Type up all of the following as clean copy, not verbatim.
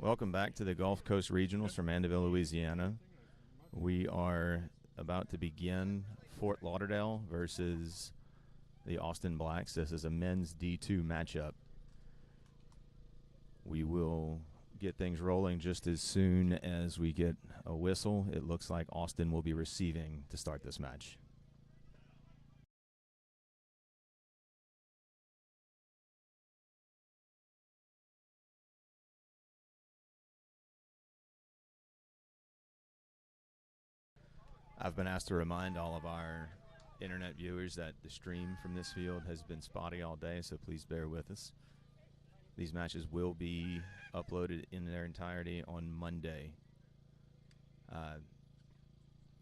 Welcome back to the Gulf Coast Regionals from Mandeville, Louisiana. We are about to begin Fort Lauderdale versus the Austin Blacks. This is a men's D2 matchup. We will get things rolling just as soon as we get a whistle. It looks like Austin will be receiving to start this match. I've been asked to remind all of our internet viewers that the stream from this field has been spotty all day, so please bear with us. These matches will be uploaded in their entirety on Monday.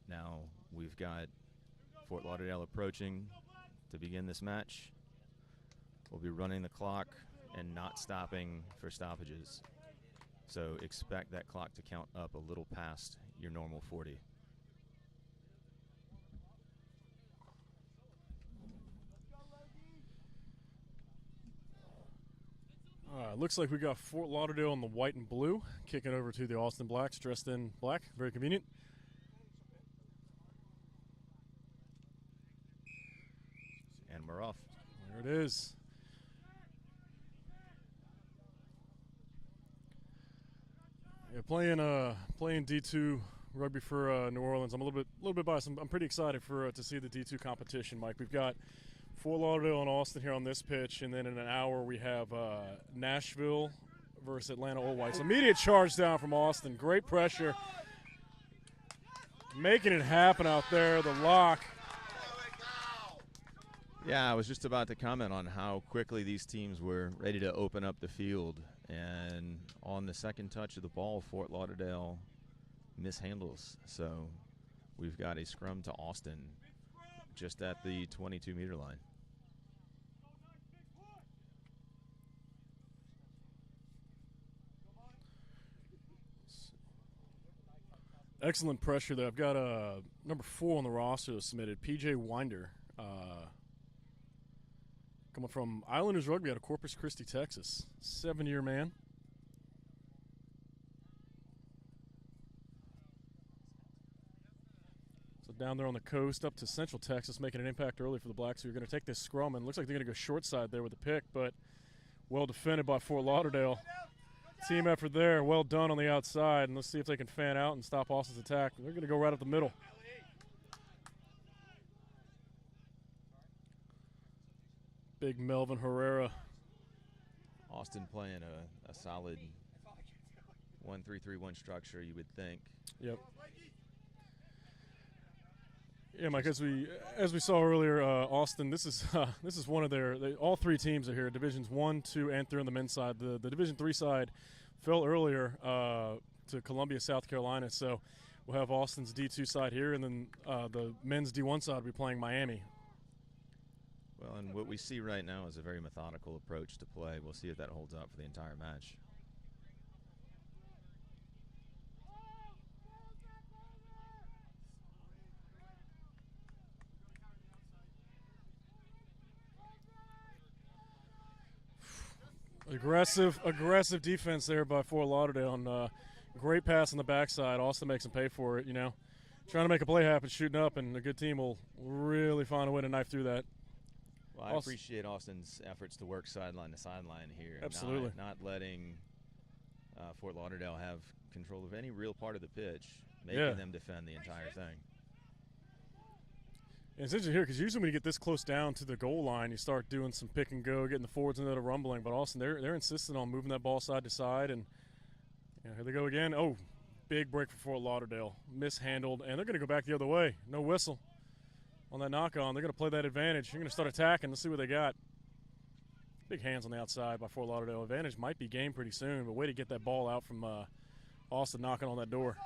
Now we've got Fort Lauderdale approaching to begin this match. We'll be running the clock and not stopping for stoppages. So expect that clock to count up a little past your normal 40. Looks like we got Fort Lauderdale in the white and blue, kicking over to the Austin Blacks dressed in black. Very convenient. And we're off. There it is. Yeah, playing D2 rugby for New Orleans. I'm a little bit biased. I'm pretty excited to see the D2 competition, Mike. We've got Fort Lauderdale and Austin here on this pitch, and then in an hour we have Nashville versus Atlanta Old Whites. Immediate charge down from Austin. Great pressure. Making it happen out there, the lock. Yeah, I was just about to comment on how quickly these teams were ready to open up the field. And on the second touch of the ball, Fort Lauderdale mishandles. So we've got a scrum to Austin just at the 22-meter line. Excellent pressure there. I've got number 4 on the roster that submitted, PJ Winder, coming from Islanders Rugby out of Corpus Christi, Texas. 7-year man. So down there on the coast up to Central Texas, making an impact early for the Blacks, who are going to take this scrum. And it looks like they're going to go short side there with the pick, but well defended by Fort Lauderdale. Team effort there, well done on the outside, and let's see if they can fan out and stop Austin's attack. They're going to go right up the middle. Big Melvin Herrera. Austin playing a solid 1-3-3-1 structure, you would think. Yep. Yeah, Mike. As we saw earlier, Austin. This is one of all 3 teams are here. Divisions 1, 2, and 3 on the men's side. The Division 3 side fell earlier to Columbia, South Carolina. So we'll have Austin's D2 side here, and then the men's D1 side will be playing Miami. Well, and what we see right now is a very methodical approach to play. We'll see if that holds up for the entire match. Aggressive defense there by Fort Lauderdale, and great pass on the backside. Austin makes them pay for it, Trying to make a play happen, shooting up, and a good team will really find a way to knife through that. Well, I appreciate Austin's efforts to work sideline to sideline here. Absolutely. Not letting Fort Lauderdale have control of any real part of the pitch, making them defend the entire thing. And it's interesting here because usually when you get this close down to the goal line, you start doing some pick and go, getting the forwards into the rumbling. But Austin, they're insistent on moving that ball side to side. And here they go again. Oh, big break for Fort Lauderdale. Mishandled. And they're going to go back the other way. No whistle on that knock-on. They're going to play that advantage. They're going to start attacking. Let's see what they got. Big hands on the outside by Fort Lauderdale. Advantage might be game pretty soon, but way to get that ball out from Austin knocking on that door.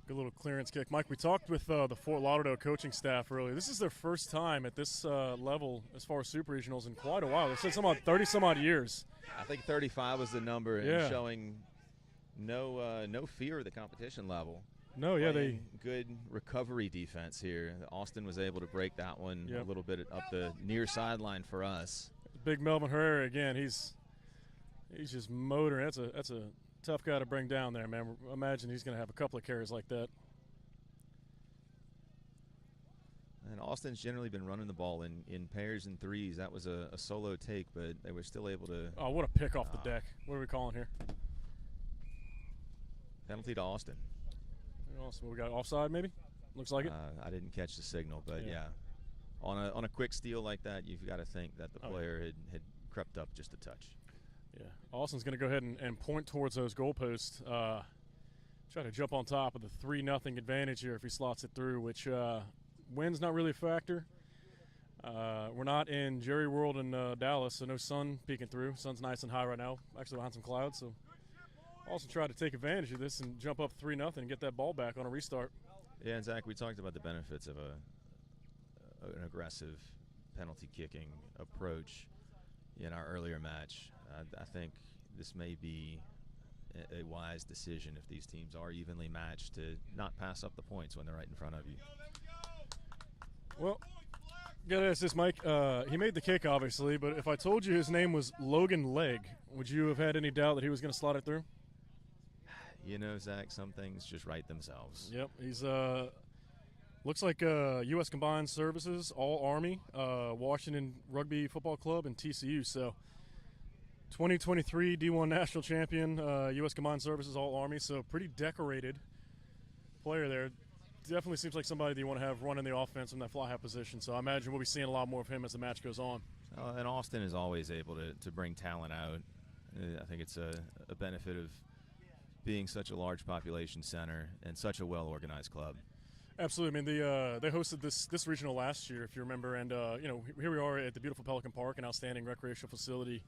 Good little clearance kick. Mike, we talked with the Fort Lauderdale coaching staff earlier. This is their first time at this level as far as super regionals in quite a while. They said 30-some-odd years. I think 35 was the number, and showing no fear of the competition level. No, yeah, good recovery defense here. Austin was able to break that one Yep. a little bit up the near sideline for us. Big Melvin Herrera again. He's just motoring. That's a tough guy to bring down there, man. Imagine he's going to have a couple of carries like that. And Austin's generally been running the ball in pairs and threes. That was a solo take, but they were still able to. Oh, what a pick off the deck. What are we calling here? Penalty to Austin. Awesome. We got offside, maybe? Looks like it. I didn't catch the signal, but yeah. On a quick steal like that, you've got to think that the player had crept up just a touch. Yeah. Austin's going to go ahead and point towards those goalposts. Try to jump on top of the 3-0 advantage here if he slots it through, which wind's not really a factor. We're not in Jerry World in Dallas, so no sun peeking through. Sun's nice and high right now, actually behind some clouds. So Austin tried to take advantage of this and jump up 3-0 and get that ball back on a restart. Yeah, and Zach, we talked about the benefits of an aggressive penalty kicking approach in our earlier match. I think this may be a wise decision if these teams are evenly matched to not pass up the points when they're right in front of you. Well, gotta ask this, Mike. He made the kick, obviously, but if I told you his name was Logan Legg, would you have had any doubt that he was going to slot it through? You know, Zach, some things just write themselves. Yep, he's looks like U.S. Combined Services, All Army, Washington Rugby Football Club, and TCU. So 2023 D1 National Champion, U.S. Combined Services, All Army. So pretty decorated player there. Definitely seems like somebody that you want to have running the offense in that fly half position. So I imagine we'll be seeing a lot more of him as the match goes on. And Austin is always able to bring talent out. I think it's a benefit of being such a large population center and such a well-organized club. Absolutely. I mean, they hosted this regional last year, if you remember, and here we are at the beautiful Pelican Park, an outstanding recreational facility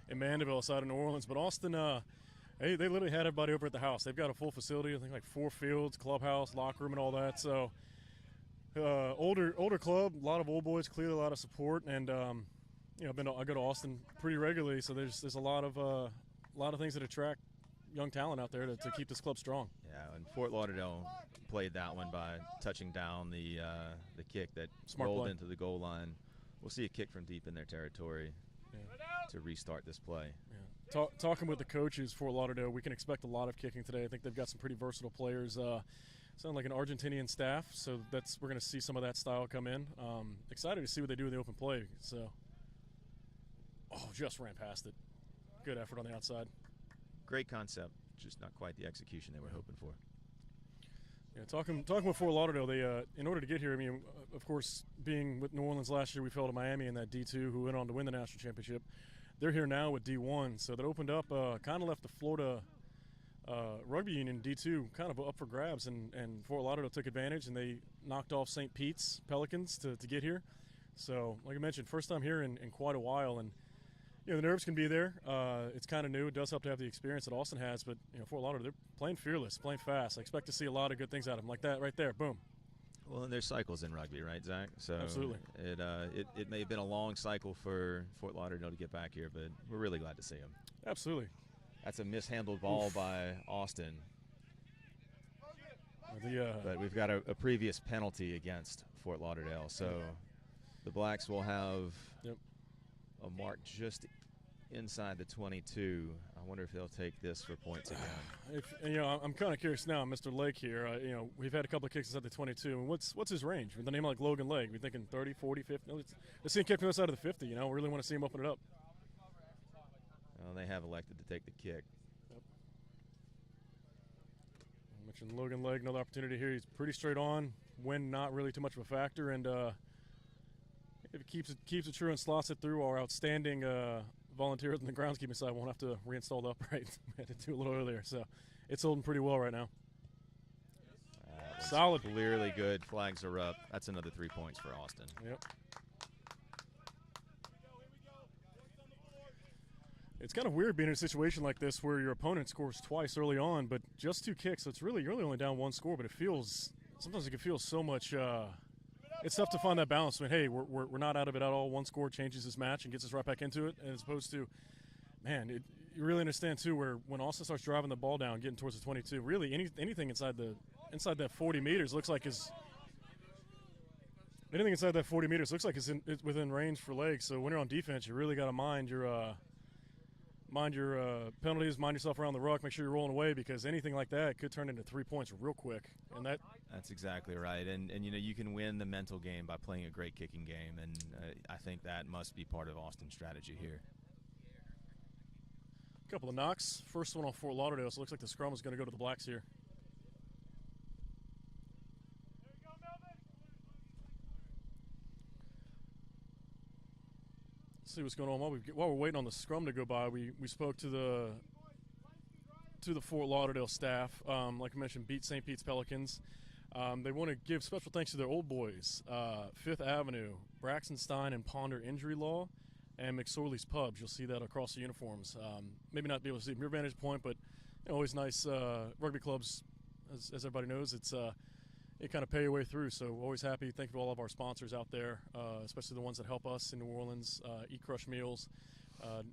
in Mandeville, outside of New Orleans. But Austin, they literally had everybody over at the house. They've got a full facility, I think like 4 fields, clubhouse, locker room, and all that. So older club, a lot of old boys, clearly a lot of support, and I go to Austin pretty regularly, so there's a lot of things that attract young talent out there to keep this club strong. Yeah, and Fort Lauderdale played that one by touching down the kick that rolled into the goal line. We'll see a kick from deep in their territory to restart this play. Yeah. Talking with the coaches for Lauderdale, we can expect a lot of kicking today. I think they've got some pretty versatile players. Sound like an Argentinian staff, so we're going to see some of that style come in. Excited to see what they do in the open play. So, just ran past it. Good effort on the outside. Great concept, just not quite the execution they were hoping for. Yeah, talking with Fort Lauderdale, they in order to get here, I mean, of course, being with New Orleans last year, we fell to Miami in that D2, who went on to win the national championship. They're here now with D1, so that opened up, kind of left the Florida Rugby Union D2 kind of up for grabs, and Fort Lauderdale took advantage, and they knocked off St. Pete's Pelicans to get here. So, like I mentioned, first time here in quite a while, and the nerves can be there. It's kind of new. It does help to have the experience that Austin has, but Fort Lauderdale, they're playing fearless, playing fast. I expect to see a lot of good things out of them, like that right there. Boom. Well, and there's cycles in rugby, right, Zach? So absolutely. It may have been a long cycle for Fort Lauderdale to get back here, but we're really glad to see them. Absolutely. That's a mishandled ball by Austin. But we've got a previous penalty against Fort Lauderdale, so the Blacks will have a mark just inside the 22. I wonder if they'll take this for points again. I'm kind of curious now, Mr. Lake here. We've had a couple of kicks inside the 22. And what's his range? With a name like Logan Lake, we're thinking 30, 40, 50. Let's see him kick from the side of the 50. We really want to see him open it up. Well, they have elected to take the kick. Yep. I mentioned Logan Lake, another opportunity here. He's pretty straight on. Wind not really too much of a factor, and if it keeps it true and slots it through, our outstanding volunteers on the groundskeeping side won't have to reinstall the upright. We had to do a little earlier, so it's holding pretty well right now. Solid. Clearly good. Flags are up. That's another 3 points for Austin. Yep. It's kind of weird being in a situation like this where your opponent scores twice early on, but just 2 kicks. So you're really only down 1 score, but sometimes it can feel so much. It's tough to find that balance when, hey, we're not out of it at all. 1 score changes this match and gets us right back into it, and as opposed to, you really understand too where when Austin starts driving the ball down, getting towards the 22, really anything inside the inside that 40 meters looks like is anything inside that 40 meters looks like it's within range for legs. So when you're on defense, you really got to mind your penalties, mind yourself around the ruck, make sure you're rolling away, because anything like that could turn into 3 points real quick. And that's exactly right. And you can win the mental game by playing a great kicking game, and I think that must be part of Austin's strategy here. A couple of knocks. First one on Fort Lauderdale, so it looks like the scrum is going to go to the Blacks here. See what's going on while we're waiting on the scrum to go by. We spoke to the Fort Lauderdale staff. Like I mentioned, beat St. Pete's Pelicans. They want to give special thanks to their old boys, Fifth Avenue, Braxton Stein and Ponder Injury Law, and McSorley's Pubs. You'll see that across the uniforms. Maybe not be able to see it from your vantage point, but always nice rugby clubs. As everybody knows, it kind of pay your way through. So always happy. Thank you to all of our sponsors out there, especially the ones that help us in New Orleans, Eat Crush Meals,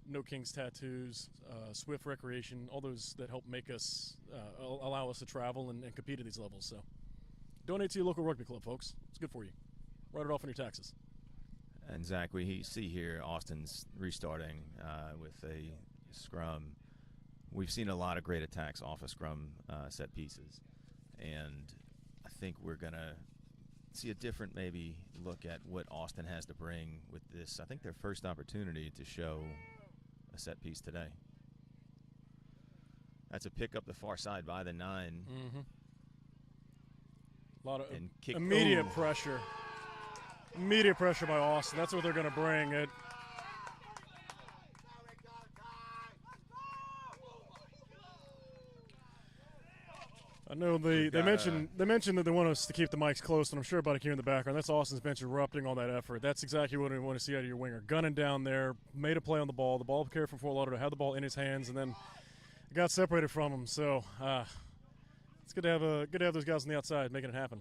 No Kings Tattoos, Swift Recreation, all those that help make us, allow us to travel and compete at these levels. So donate to your local rugby club, folks. It's good for you. Write it off on your taxes. And Zach, we see here Austin's restarting with a scrum. We've seen a lot of great attacks off of scrum set pieces, and I think we're going to see a different maybe look at what Austin has to bring with this. I think their first opportunity to show a set piece today. That's a pick up the far side by the 9. Mm-hmm. A lot of immediate pressure. Immediate pressure by Austin. That's what they're going to bring. I know they mentioned that they want us to keep the mics close, and I'm sure about it here in the background. That's Austin's bench erupting on that effort. That's exactly what we want to see out of your winger. Gunning down there, made a play on the ball. The ball carried from Fort Lauderdale, had the ball in his hands, and then got separated from him. So it's good to have those guys on the outside making it happen.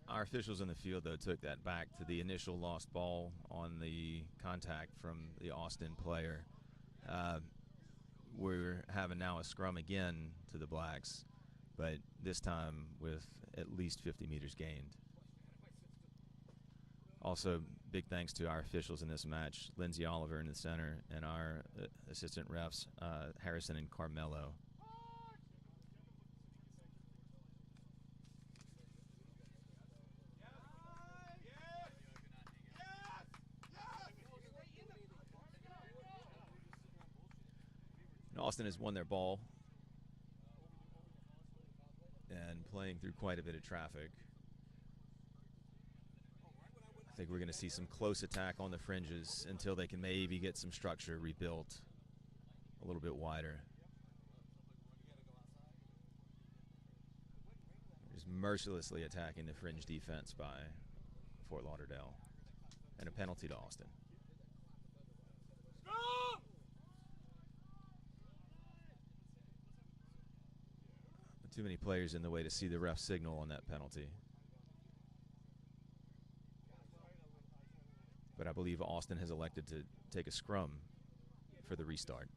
Our officials in the field, though, took that back to the initial lost ball on the contact from the Austin player. We're having now a scrum again to the Blacks, but this time with at least 50 meters gained. Also, big thanks to our officials in this match, Lindsay Oliver in the center, and our assistant refs, Harrison and Carmelo. And Austin has won their ball and playing through quite a bit of traffic. I think we're going to see some close attack on the fringes until they can maybe get some structure rebuilt a little bit wider. Just mercilessly attacking the fringe defense by Fort Lauderdale, and a penalty to Austin. Too many players in the way to see the ref signal on that penalty. But I believe Austin has elected to take a scrum for the restart.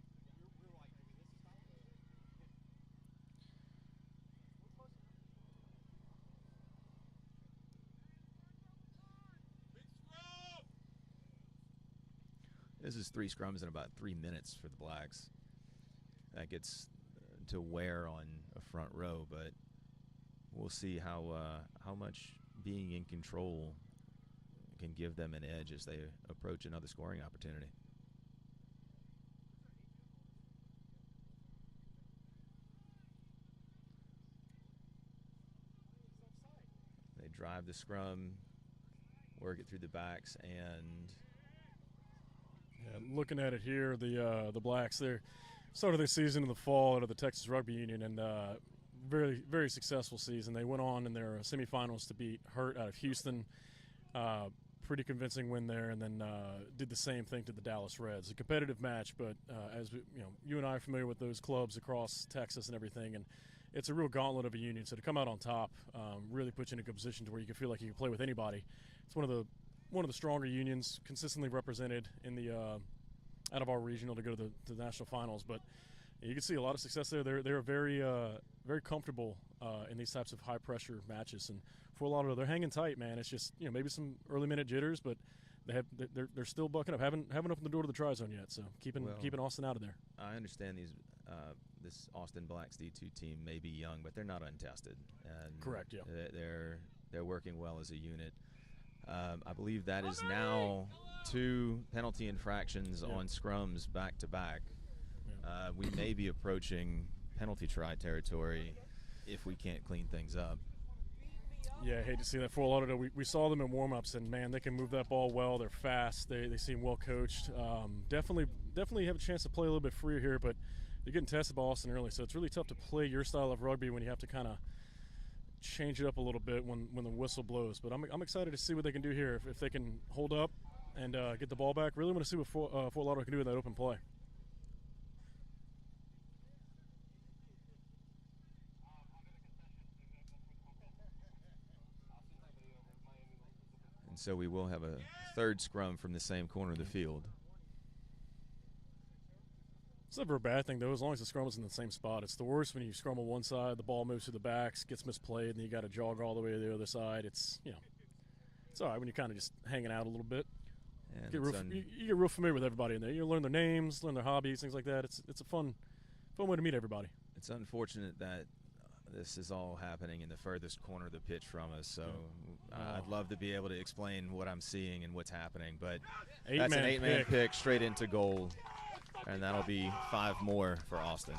This is 3 scrums in about 3 minutes for the Blacks. That gets to wear on a front row, but we'll see how much being in control can give them an edge as they approach another scoring opportunity. They drive the scrum, work it through the backs, and looking at it here, the Blacks, they're started their season in the fall out of the Texas Rugby Union, and very, very successful season. They went on in their semifinals to beat Hurt out of Houston. Pretty convincing win there, and then did the same thing to the Dallas Reds. A competitive match, but as we, you and I are familiar with those clubs across Texas and everything, and it's a real gauntlet of a union. So to come out on top really puts you in a good position to where you can feel like you can play with anybody. It's one of the stronger unions, consistently represented in the out of our regional to go to the national finals. But You can see a lot of success there. They're very very comfortable in these types of high pressure matches, and Fort Lauderdale, they're hanging tight, man. It's just maybe some early minute jitters, but they're still bucking up. Haven't opened the door to the try zone yet, so keeping Austin out of there. I understand this Austin Blacks D2 team may be young, but they're not untested. And correct. Yeah. They're working well as a unit. I believe that is now 2 penalty infractions on scrums back to back. We may be approaching penalty try territory if we can't clean things up. Yeah, I hate to see that. Fort Lauderdale, we saw them in warm-ups, and, man, they can move that ball well. They're fast. They seem well coached. Definitely have a chance to play a little bit freer here, but you're getting tested by Austin early, so it's really tough to play your style of rugby when you have to kind of change it up a little bit when the whistle blows. But I'm excited to see what they can do here. If they can hold up and get the ball back, really want to see what Fort Lauderdale can do in that open play. So we will have a third scrum from the same corner of the field. It's never a bad thing, though, as long as the scrum is in the same spot. It's the worst when you scrum on one side, the ball moves to the backs, gets misplayed, and then you got to jog all the way to the other side. It's all right when you're kind of just hanging out a little bit. You get real familiar with everybody in there. You learn their names, learn their hobbies, things like that. It's a fun way to meet everybody. It's unfortunate that this is all happening in the furthest corner of the pitch from us, so I'd love to be able to explain what I'm seeing and what's happening, but that's an 8-man pick straight into goal, and that'll be 5 more for Austin.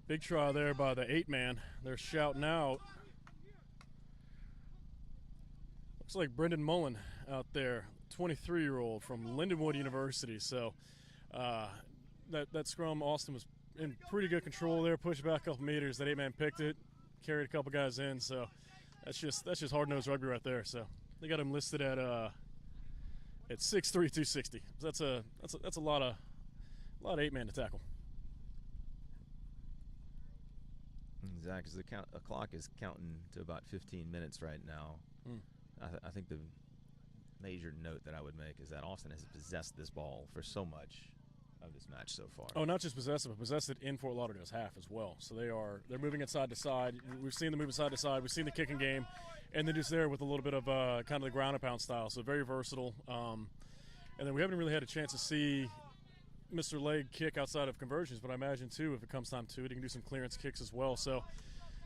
Big try there by the 8-man. They're shouting out. Looks like Brendan Mullen out there, 23-year-old from Lindenwood University, so that scrum, Austin was in pretty good control there, pushed back a couple meters. That 8-man picked it, carried a couple guys in, so that's just hard-nosed rugby right there. So they got him listed at 6'3", 260. That's a lot of 8-man to tackle. Zach, as the clock is counting to about 15 minutes right now, I think the major note that I would make is that Austin has possessed this ball for so much of this match so far. Oh, not just possessed it, but possessed it in Fort Lauderdale's half as well. So they're moving it side to side. We've seen them moving side to side. We've seen the kicking game, and then just there with a little bit of kind of the ground and pound style. So very versatile. And then we haven't really had a chance to see Mr. Leg kick outside of conversions, but I imagine too if it comes time to it, he can do some clearance kicks as well. So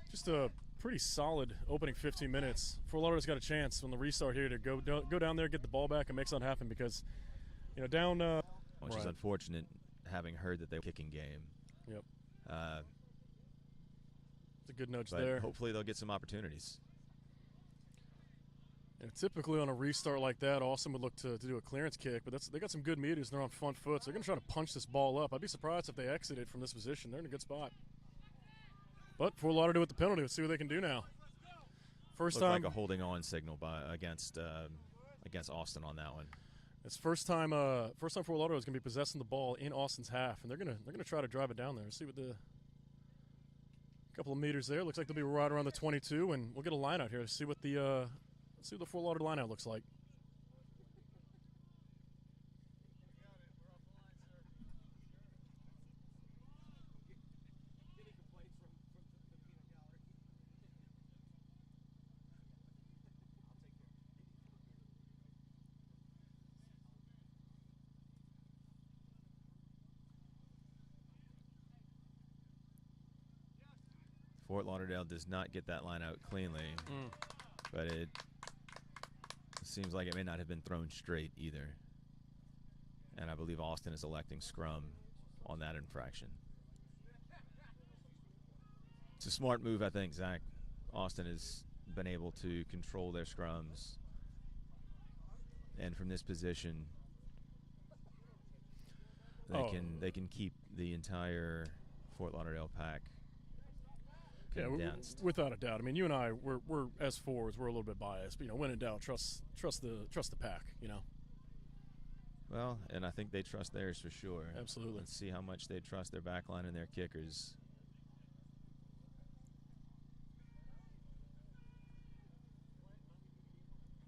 just a pretty solid opening 15 minutes. Fort Lauderdale's got a chance on the restart here to go down there, get the ball back, and make something happen because down. Which is unfortunate, having heard that they were kicking game. Yep. It's a good nudge there. Hopefully they'll get some opportunities. Typically on a restart like that, Austin would look to do a clearance kick, but they got some good meters. They're on front foot, so they're going to try to punch this ball up. I'd be surprised if they exited from this position. They're in a good spot. But Fort Lauderdale with the penalty. Let's see what they can do now. First time, like a holding on signal against Austin on that one. It's first time Fort Lauderdale is going to be possessing the ball in Austin's half, and they're going to try to drive it down there. See what the couple of meters there. Looks like they'll be right around the 22, and we'll get a line out here. See what the Fort Lauderdale line out looks like. Fort Lauderdale does not get that line out cleanly, but it seems like it may not have been thrown straight either. And I believe Austin is electing scrum on that infraction. It's a smart move, I think, Zach. Austin has been able to control their scrums. And from this position, they can keep the entire Fort Lauderdale pack condensed. Yeah, without a doubt. I mean, you and I, we're as forwards, we're a little bit biased. But, when in doubt, trust the pack. Well, and I think they trust theirs for sure. Absolutely. Let's see how much they trust their back line and their kickers.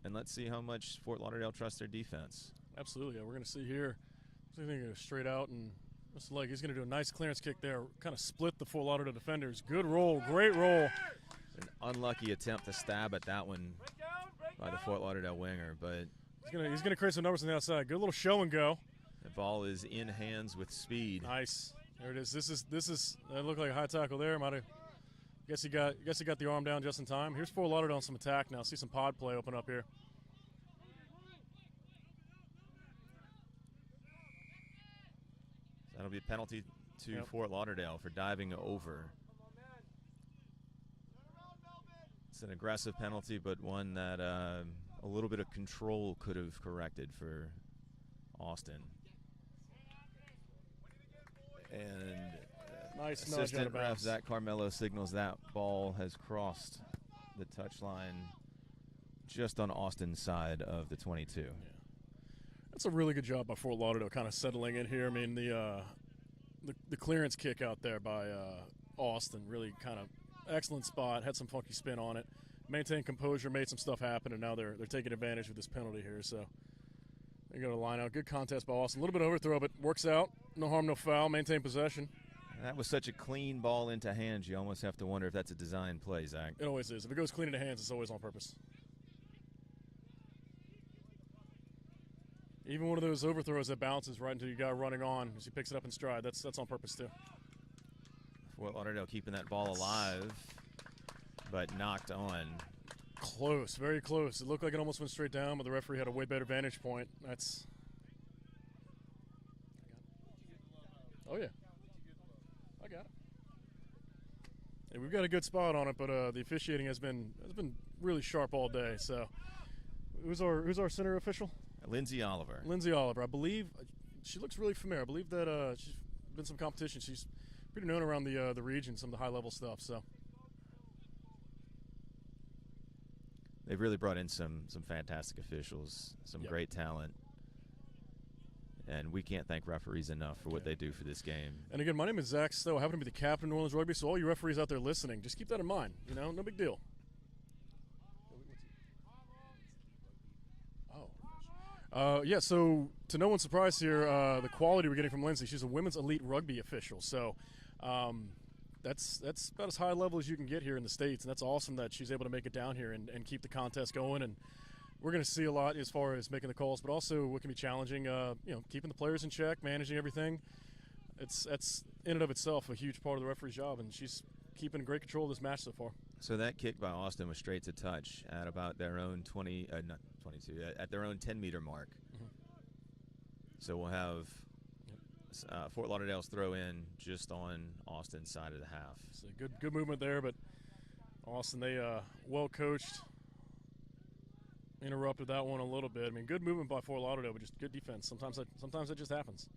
And let's see how much Fort Lauderdale trusts their defense. Absolutely. Yeah, we're going to see here. So he's going to go straight out, and looks like he's going to do a nice clearance kick there. Kind of split the Fort Lauderdale defenders. Good roll, great roll. An unlucky attempt to stab at that one by the Fort Lauderdale winger, but he's going to create some numbers on the outside. Good little show and go. The ball is in hands with speed. Nice. There it is. This is. That looked like a high tackle there. Might have. Guess he got the arm down just in time. Here's Fort Lauderdale on some attack now. See some pod play open up here. That'll be a penalty to Fort Lauderdale for diving over. It's an aggressive penalty, but one that a little bit of control could have corrected for Austin. And nice assistant ref Zach Carmelo signals that ball has crossed the touchline just on Austin's side of the 22. Yeah. That's a really good job by Fort Lauderdale kind of settling in here. I mean, the clearance kick out there by Austin, really kind of excellent spot, had some funky spin on it, maintained composure, made some stuff happen, and now they're taking advantage of this penalty here. So they go to line out. Good contest by Austin. A little bit of overthrow, but works out. No harm, no foul. Maintain possession. That was such a clean ball into hands, you almost have to wonder if that's a design play, Zach. It always is. If it goes clean into hands, it's always on purpose. Even one of those overthrows that bounces right into your guy running on as he picks it up in stride, that's on purpose too. Fort Lauderdale keeping that ball alive, but knocked on. Close, very close. It looked like it almost went straight down, but the referee had a way better vantage point. Oh, yeah. I got it. Hey, we've got a good spot on it, but the officiating has been really sharp all day. So, who's our center official? Lindsay Oliver. Lindsay Oliver. I believe she looks really familiar. I believe that she's been some competition. She's pretty known around the region, some of the high-level stuff. So they've really brought in some fantastic officials, some great talent. And we can't thank referees enough for what they do for this game. And again, my name is Zach Stowe. I happen to be the captain of New Orleans Rugby, so all you referees out there listening, just keep that in mind. You know, no big deal. Yeah, so to no one's surprise here, the quality we're getting from Lindsay, she's a women's elite rugby official. So that's about as high level as you can get here in the States, and that's awesome that she's able to make it down here and keep the contest going. And we're going to see a lot as far as making the calls, but also what can be challenging, keeping the players in check, managing everything. That's in and of itself a huge part of the referee's job, and she's keeping great control of this match so far. So that kick by Austin was straight to touch at about their own 22, at their own 10-meter mark. Mm-hmm. So we'll have Fort Lauderdale's throw in just on Austin's side of the half. So good movement there, but Austin, they well coached. Interrupted that one a little bit. I mean, good movement by Fort Lauderdale, but just good defense. Sometimes that just happens.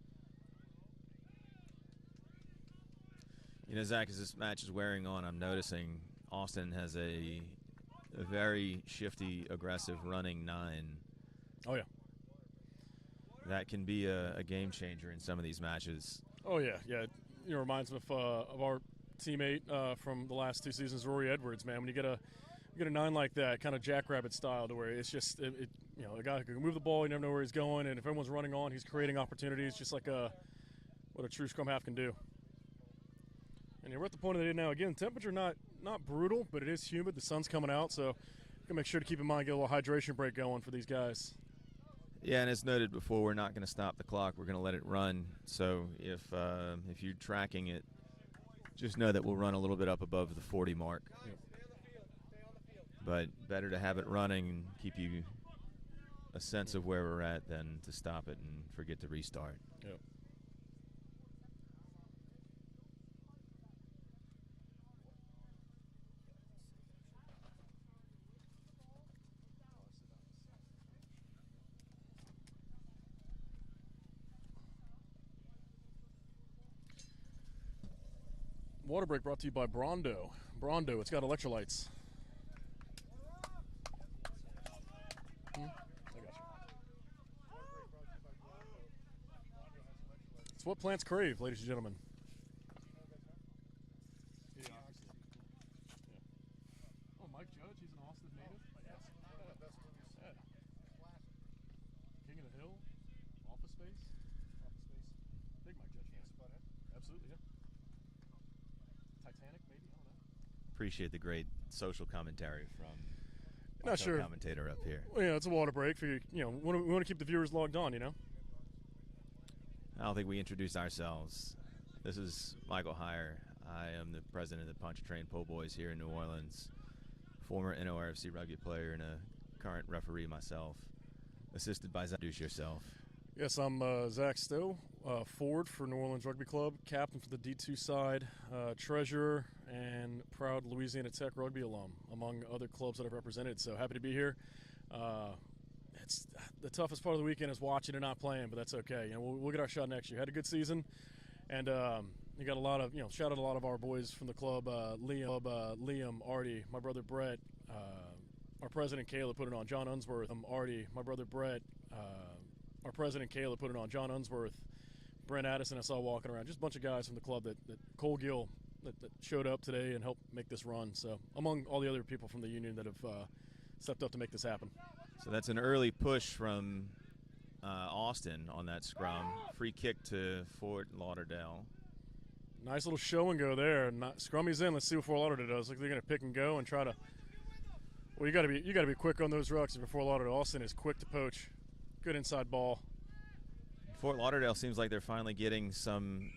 You know, Zach, as this match is wearing on, I'm noticing Austin has a very shifty, aggressive running 9. Oh, yeah. That can be a game changer in some of these matches. Oh, yeah. It reminds me of our teammate from the last 2 seasons, Rory Edwards, man. When you get a 9 like that, kind of jackrabbit style, to where it's just, a guy who can move the ball, you never know where he's going, and if everyone's running on, he's creating opportunities, just like what a true scrum half can do. And we're at the point of the day now. Again, temperature not brutal, but it is humid. The sun's coming out, so you can make sure to keep in mind, get a little hydration break going for these guys. Yeah, and as noted before, we're not going to stop the clock. We're going to let it run. So if you're tracking it, just know that we'll run a little bit up above the 40 mark. Yep. But better to have it running and keep you a sense of where we're at than to stop it and forget to restart. Yep. Water break brought to you by Brondo. Brondo, it's got electrolytes. I got you. It's what plants crave, ladies and gentlemen. Oh, Mike Judge, he's an Austin native? Yes. Yeah. King of the Hill, Office Space. absolutely, yeah. Titanic, maybe, I don't know. Appreciate the great social commentary from our Not sure. commentator up here. Well, it's a water break for you. We want to keep the viewers logged on, I don't think we introduced ourselves. This is Michael Heyer. I am the president of the Pontchartrain Po' Boys here in New Orleans, former NORFC rugby player and a current referee myself, assisted by Zach. Introduce yourself. Yes, I'm Zach Stowe, forward for New Orleans Rugby Club, captain for the D2 side, treasurer, and proud Louisiana Tech rugby alum, among other clubs that I've represented. So happy to be here. It's the toughest part of the weekend is watching and not playing, but that's okay. We'll get our shot next year. Had a good season, and you got a lot of shout out a lot of our boys from the club. Liam, Artie, my brother Brett, our president Kayla put it on. John Unsworth, Artie, my brother Brett, our president Kayla put it on. John Unsworth, Brent Addison, I saw walking around. Just a bunch of guys from the club that Cole Gill that showed up today and helped make this run. So among all the other people from the union that have stepped up to make this happen. So that's an early push from Austin on that scrum. Free kick to Fort Lauderdale. Nice little show and go there. Scrummy's in. Let's see what Fort Lauderdale does. Look, they're going to pick and go and try to. Well, you got to be quick on those rucks before Lauderdale. Austin is quick to poach. Good inside ball. Fort Lauderdale seems like they're finally getting some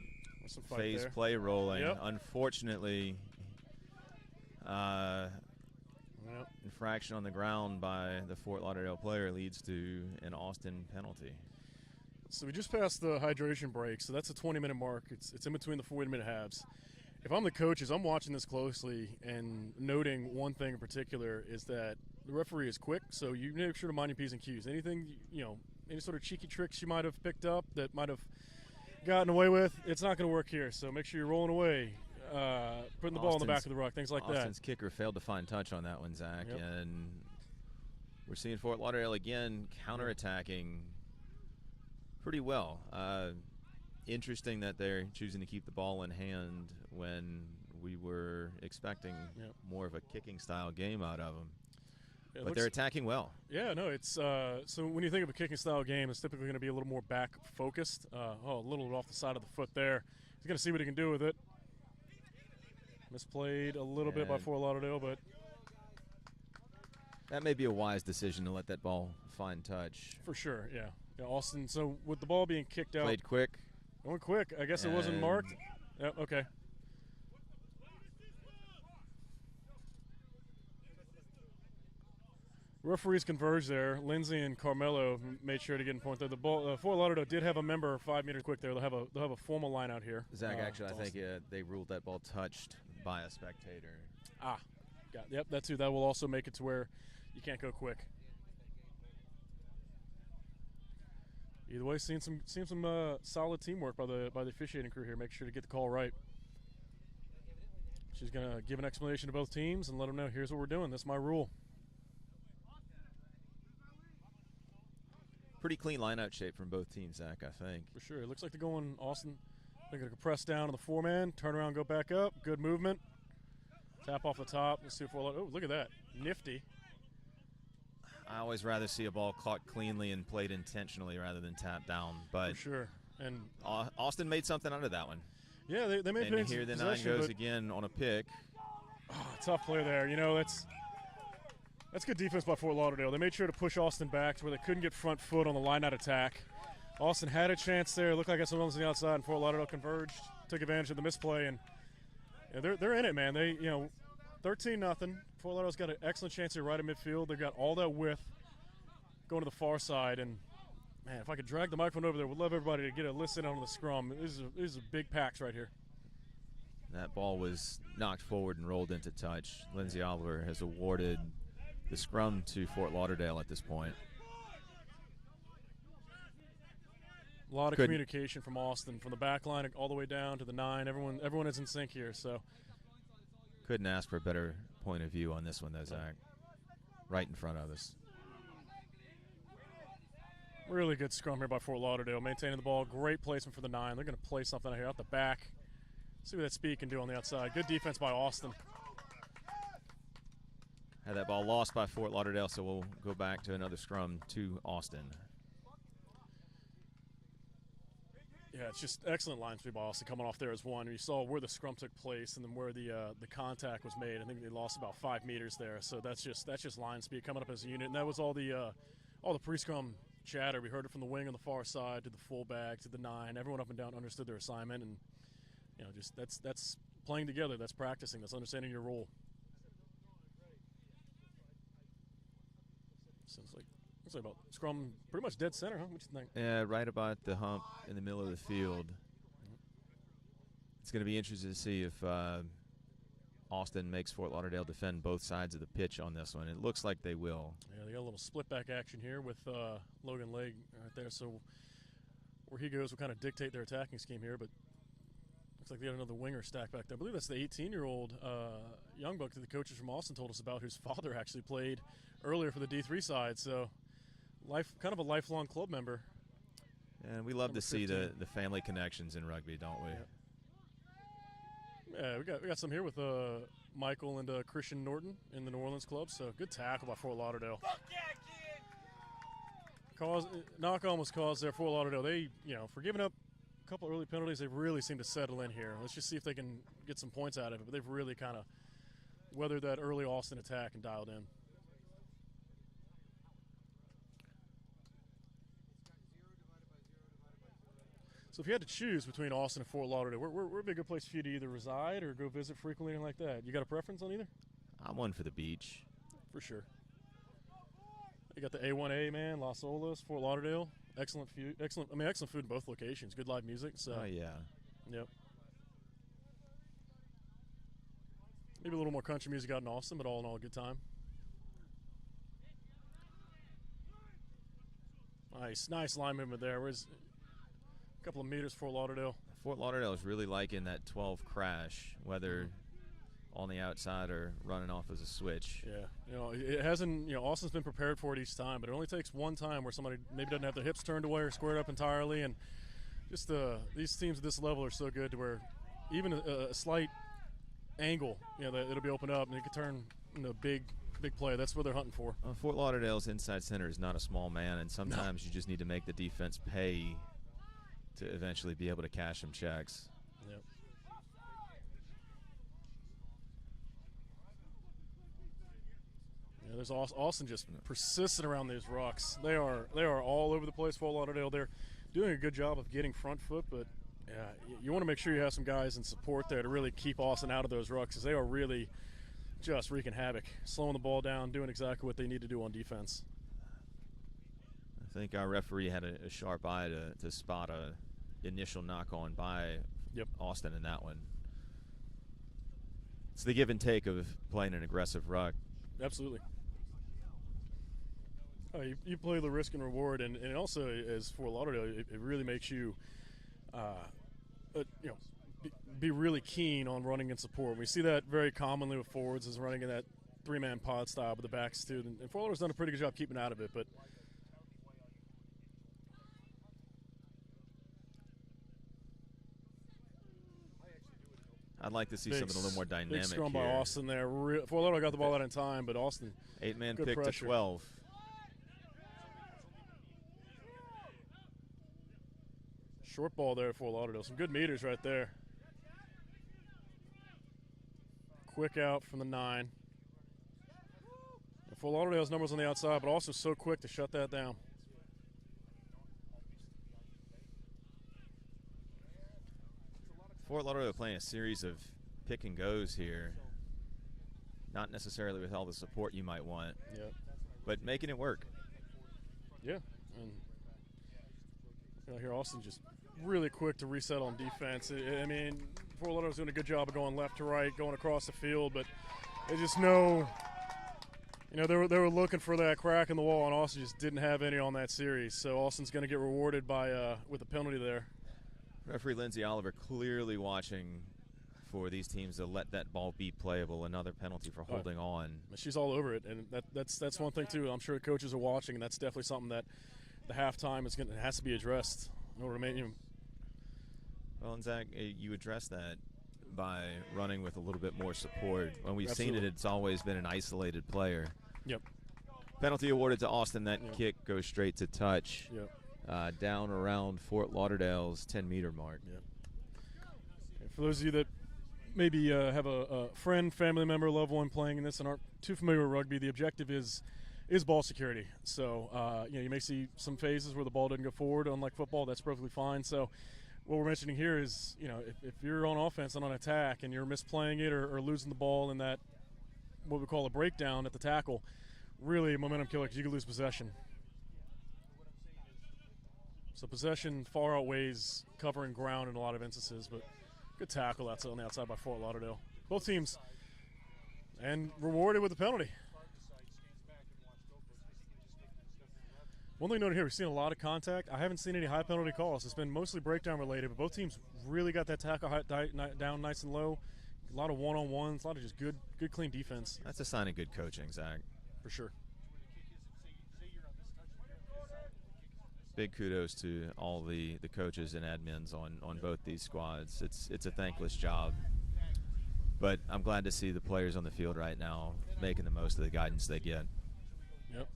phase play rolling. Yep. Unfortunately, infraction on the ground by the Fort Lauderdale player leads to an Austin penalty. So we just passed the hydration break, so that's a 20-minute mark. It's in between the 40-minute halves. If I'm the coaches, I'm watching this closely and noting one thing in particular is that the referee is quick, so you make sure to mind your P's and Q's. Anything, any sort of cheeky tricks you might have picked up that might have gotten away with, it's not going to work here. So make sure you're rolling away, putting the ball in the back of the ruck, things like that. Austin's kicker failed to find touch on that one, Zach, Yep. and we're seeing Fort Lauderdale again counterattacking pretty well. Interesting that they're choosing to keep the ball in hand when we were expecting more of a kicking style game out of them. But they're attacking well. Yeah, no, it's so when you think of a kicking style game, it's typically going to be a little more back focused. A little bit off the side of the foot there. He's going to see what he can do with it. Misplayed a little bit by Fort Lauderdale, but that may be a wise decision to let that ball find touch. For sure, yeah. Austin, so with the ball being kicked out. Played quick. Going quick. I guess it wasn't marked. Yep, okay. Referees converged there. Lindsay and Carmelo made sure to get in point there. The ball, Fort Lauderdale did have a member 5 meters quick there. They'll have a formal line out here. Zach, actually, I think they ruled that ball touched by a spectator. Yep, that too. That will also make it to where you can't go quick. Either way, seeing some solid teamwork by the officiating crew here. Make sure to get the call right. She's gonna give an explanation to both teams and let them know here's what we're doing. That's my rule. Pretty clean line-out shape from both teams, Zach, I think. For sure. It looks like they're going Austin. They're going to press down on the four-man, turn around, go back up. Good movement. Tap off the top. Let's see if we're – oh, look at that. Nifty. I always rather see a ball caught cleanly and played intentionally rather than tapped down. But for sure. And Austin made something out of that one. Yeah, they made and here the 9 goes again on a pick. Tough play there. That's good defense by Fort Lauderdale. They made sure to push Austin back to where they couldn't get front foot on the line-out attack. Austin had a chance there. It looked like I got someone on the outside, and Fort Lauderdale converged, took advantage of the misplay, and they're in it, man. They 13-0. Fort Lauderdale's got an excellent chance here right in midfield. They've got all that width going to the far side, and man, if I could drag the microphone over there, we'd love everybody to get a listen on the scrum. This is a big packs right here. That ball was knocked forward and rolled into touch. Lindsay Oliver has awarded the scrum to Fort Lauderdale at this point. A lot of communication from Austin, from the back line all the way down to the 9. Everyone is in sync here. So couldn't ask for a better point of view on this one, though, Zach. Right in front of us. Really good scrum here by Fort Lauderdale, maintaining the ball. Great placement for the 9. They're going to play something out here out the back. See what that speed can do on the outside. Good defense by Austin. Had that ball lost by Fort Lauderdale, so we'll go back to another scrum to Austin. Yeah, it's just excellent line speed by Austin coming off there as one. You saw where the scrum took place and then where the contact was made. I think they lost about 5 meters there. So that's just line speed coming up as a unit. And that was all the pre-scrum chatter. We heard it from the wing on the far side to the fullback to the 9. Everyone up and down understood their assignment, and just that's playing together. That's practicing. That's understanding your role. Looks like about scrum pretty much dead center, huh? What do you think? Yeah, right about the hump in the middle of the field. It's going to be interesting to see if Austin makes Fort Lauderdale defend both sides of the pitch on this one. It looks like they will. Yeah, they got a little split back action here with Logan Legg right there. So where he goes will kind of dictate their attacking scheme here, but looks like they got another winger stacked back there. I believe that's the 18-year-old young buck that the coaches from Austin told us about, whose father actually played earlier for the D3 side. So kind of a lifelong club member. And we love to see the family connections in rugby, don't we? Yeah, we got some here with Michael and Christian Norton in the New Orleans club. So good tackle by Fort Lauderdale. Knock-on was caused there. Fort Lauderdale, they, for giving up a couple early penalties, they really seem to settle in here. Let's just see if they can get some points out of it. But they've really kind of weathered that early Austin attack and dialed in. So if you had to choose between Austin and Fort Lauderdale, where would be a good place for you to either reside or go visit frequently and like that? You got a preference on either? I'm one for the beach. For sure. You got the A1A, man, Las Olas, Fort Lauderdale. Excellent food in both locations. Good live music. So. Oh, yeah. Yep. Maybe a little more country music out in Austin, but all in all, a good time. Nice line movement there. Where's a couple of meters Fort Lauderdale. Fort Lauderdale is really liking that 12 crash, whether on the outside or running off as a switch. Yeah, it hasn't. Austin's been prepared for it each time, but it only takes one time where somebody maybe doesn't have their hips turned away or squared up entirely, and just these teams at this level are so good to where even a slight angle, it'll be opened up and it could turn into a big play. That's what they're hunting for. Fort Lauderdale's inside center is not a small man, and sometimes you just need to make the defense pay to eventually be able to cash some checks. Yep. Yeah, there's Austin just persistent around these rocks. They are all over the place. Fort Lauderdale, they're doing a good job of getting front foot, but you want to make sure you have some guys in support there to really keep Austin out of those rocks, because they are really just wreaking havoc, slowing the ball down, doing exactly what they need to do on defense. I think our referee had a sharp eye to spot a initial knock-on by Austin in that one. It's the give and take of playing an aggressive ruck. Absolutely. You play the risk and reward, and also as Fort Lauderdale, it really makes you, be really keen on running in support. We see that very commonly with forwards, is running in that 3-man pod style with the backs too. And Fort Lauderdale's done a pretty good job keeping out of it, but. I'd like to see something a little more dynamic. Big scrum here. by Austin there. Fort Lauderdale got the ball out in time, but Austin. 8-man pick pressure. to 12. Short ball there for Lauderdale. Some good meters right there. Quick out from the 9. And Fort Lauderdale's numbers on the outside, but also so quick to shut that down. Fort Lauderdale playing a series of pick and goes here. Not necessarily with all the support you might want, but making it work. Yeah, and here Austin just really quick to reset on defense. I mean, Fort Lauderdale's doing a good job of going left to right, going across the field, but they just know, they were looking for that crack in the wall, and Austin just didn't have any on that series. So Austin's going to get rewarded with a penalty there. Referee Lindsay Oliver clearly watching for these teams to let that ball be playable. Another penalty for holding on. She's all over it, and that's one thing too. I'm sure the coaches are watching, and that's definitely something that the halftime has to be addressed in order to make him. Well, and Zach, you address that by running with a little bit more support. When we've seen it, it's always been an isolated player. Yep. Penalty awarded to Austin. That kick goes straight to touch. Yep. down around Fort Lauderdale's 10-meter mark. Yeah. For those of you that maybe have a friend, family member, loved one playing in this and aren't too familiar with rugby, the objective is ball security. So you may see some phases where the ball doesn't go forward. Unlike football, that's perfectly fine. So what we're mentioning here is, if you're on offense and on attack and you're misplaying it or losing the ball in that what we call a breakdown at the tackle, really a momentum killer because you can lose possession. So possession far outweighs covering ground in a lot of instances, but good tackle on the outside by Fort Lauderdale. Both teams, and rewarded with a penalty. One thing noted here, we've seen a lot of contact. I haven't seen any high penalty calls. It's been mostly breakdown related, but both teams really got that tackle down nice and low. A lot of one-on-ones, a lot of just good clean defense. That's a sign of good coaching, Zach. For sure. Big kudos to all the coaches and admins on both these squads. It's a thankless job, but I'm glad to see the players on the field right now making the most of the guidance they get. Yep.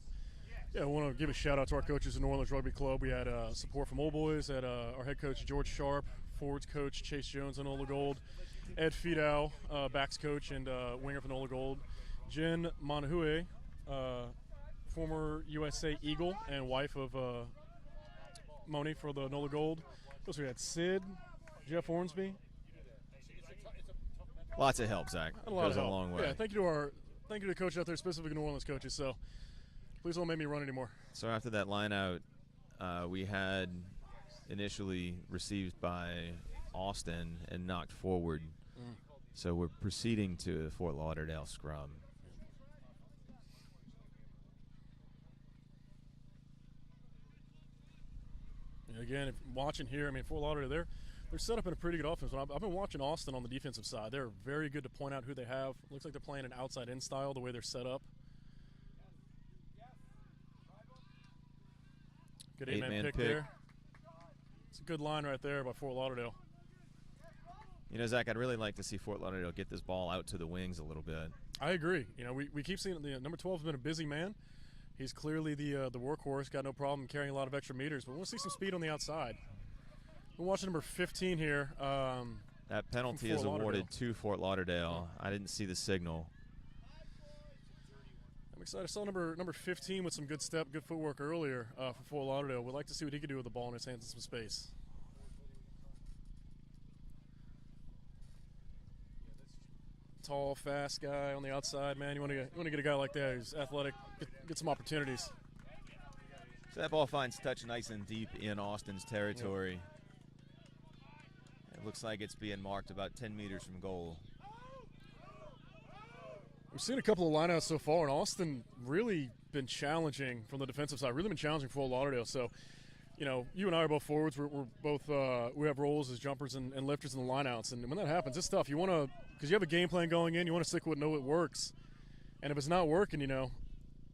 Yeah, I want to give a shout out to our coaches in New Orleans Rugby Club. We had support from Old Boys, had our head coach George Sharp, forwards coach Chase Jones on Ola Gold, Ed Fidau, backs coach and winger from Ola Gold, Jen Manahue, former USA Eagle and wife of Moni for the Nola Gold. Plus we had Sid, Jeff Hornsby. Lots of help, Zach. Goes a long way. Yeah, thank you to the coach out there, specifically New Orleans coaches. So please don't make me run anymore. So after that line out, we had initially received by Austin and knocked forward. So we're proceeding to the Fort Lauderdale scrum. Again, if watching here, Fort Lauderdale, they're set up in a pretty good offense. I've been watching Austin on the defensive side. They're very good to point out who they have. Looks like they're playing an outside-in style, the way they're set up. Good eight-man pick there. It's a good line right there by Fort Lauderdale. Zach, I'd really like to see Fort Lauderdale get this ball out to the wings a little bit. I agree. We keep seeing number 12 has been a busy man. He's clearly the workhorse, got no problem carrying a lot of extra meters, but we want to see some speed on the outside. We're watching number 15 here. That penalty is awarded to Fort Lauderdale. I didn't see the signal. I'm excited. I saw number 15 with some good footwork earlier for Fort Lauderdale. We'd like to see what he could do with the ball in his hands in some space. Tall, fast guy on the outside, man. You want to get a guy like that who's athletic, get some opportunities. So that ball finds touch nice and deep in Austin's territory. It looks like it's being marked about 10 meters from goal. We've seen a couple of lineouts so far, and Austin really been challenging from the defensive side. Really been challenging for Lauderdale. So, you and I are both forwards. We're both we have roles as jumpers and lifters in the lineouts. And when that happens, it's tough. You want to, because you have a game plan going in, you want to stick with it, know it works. And if it's not working,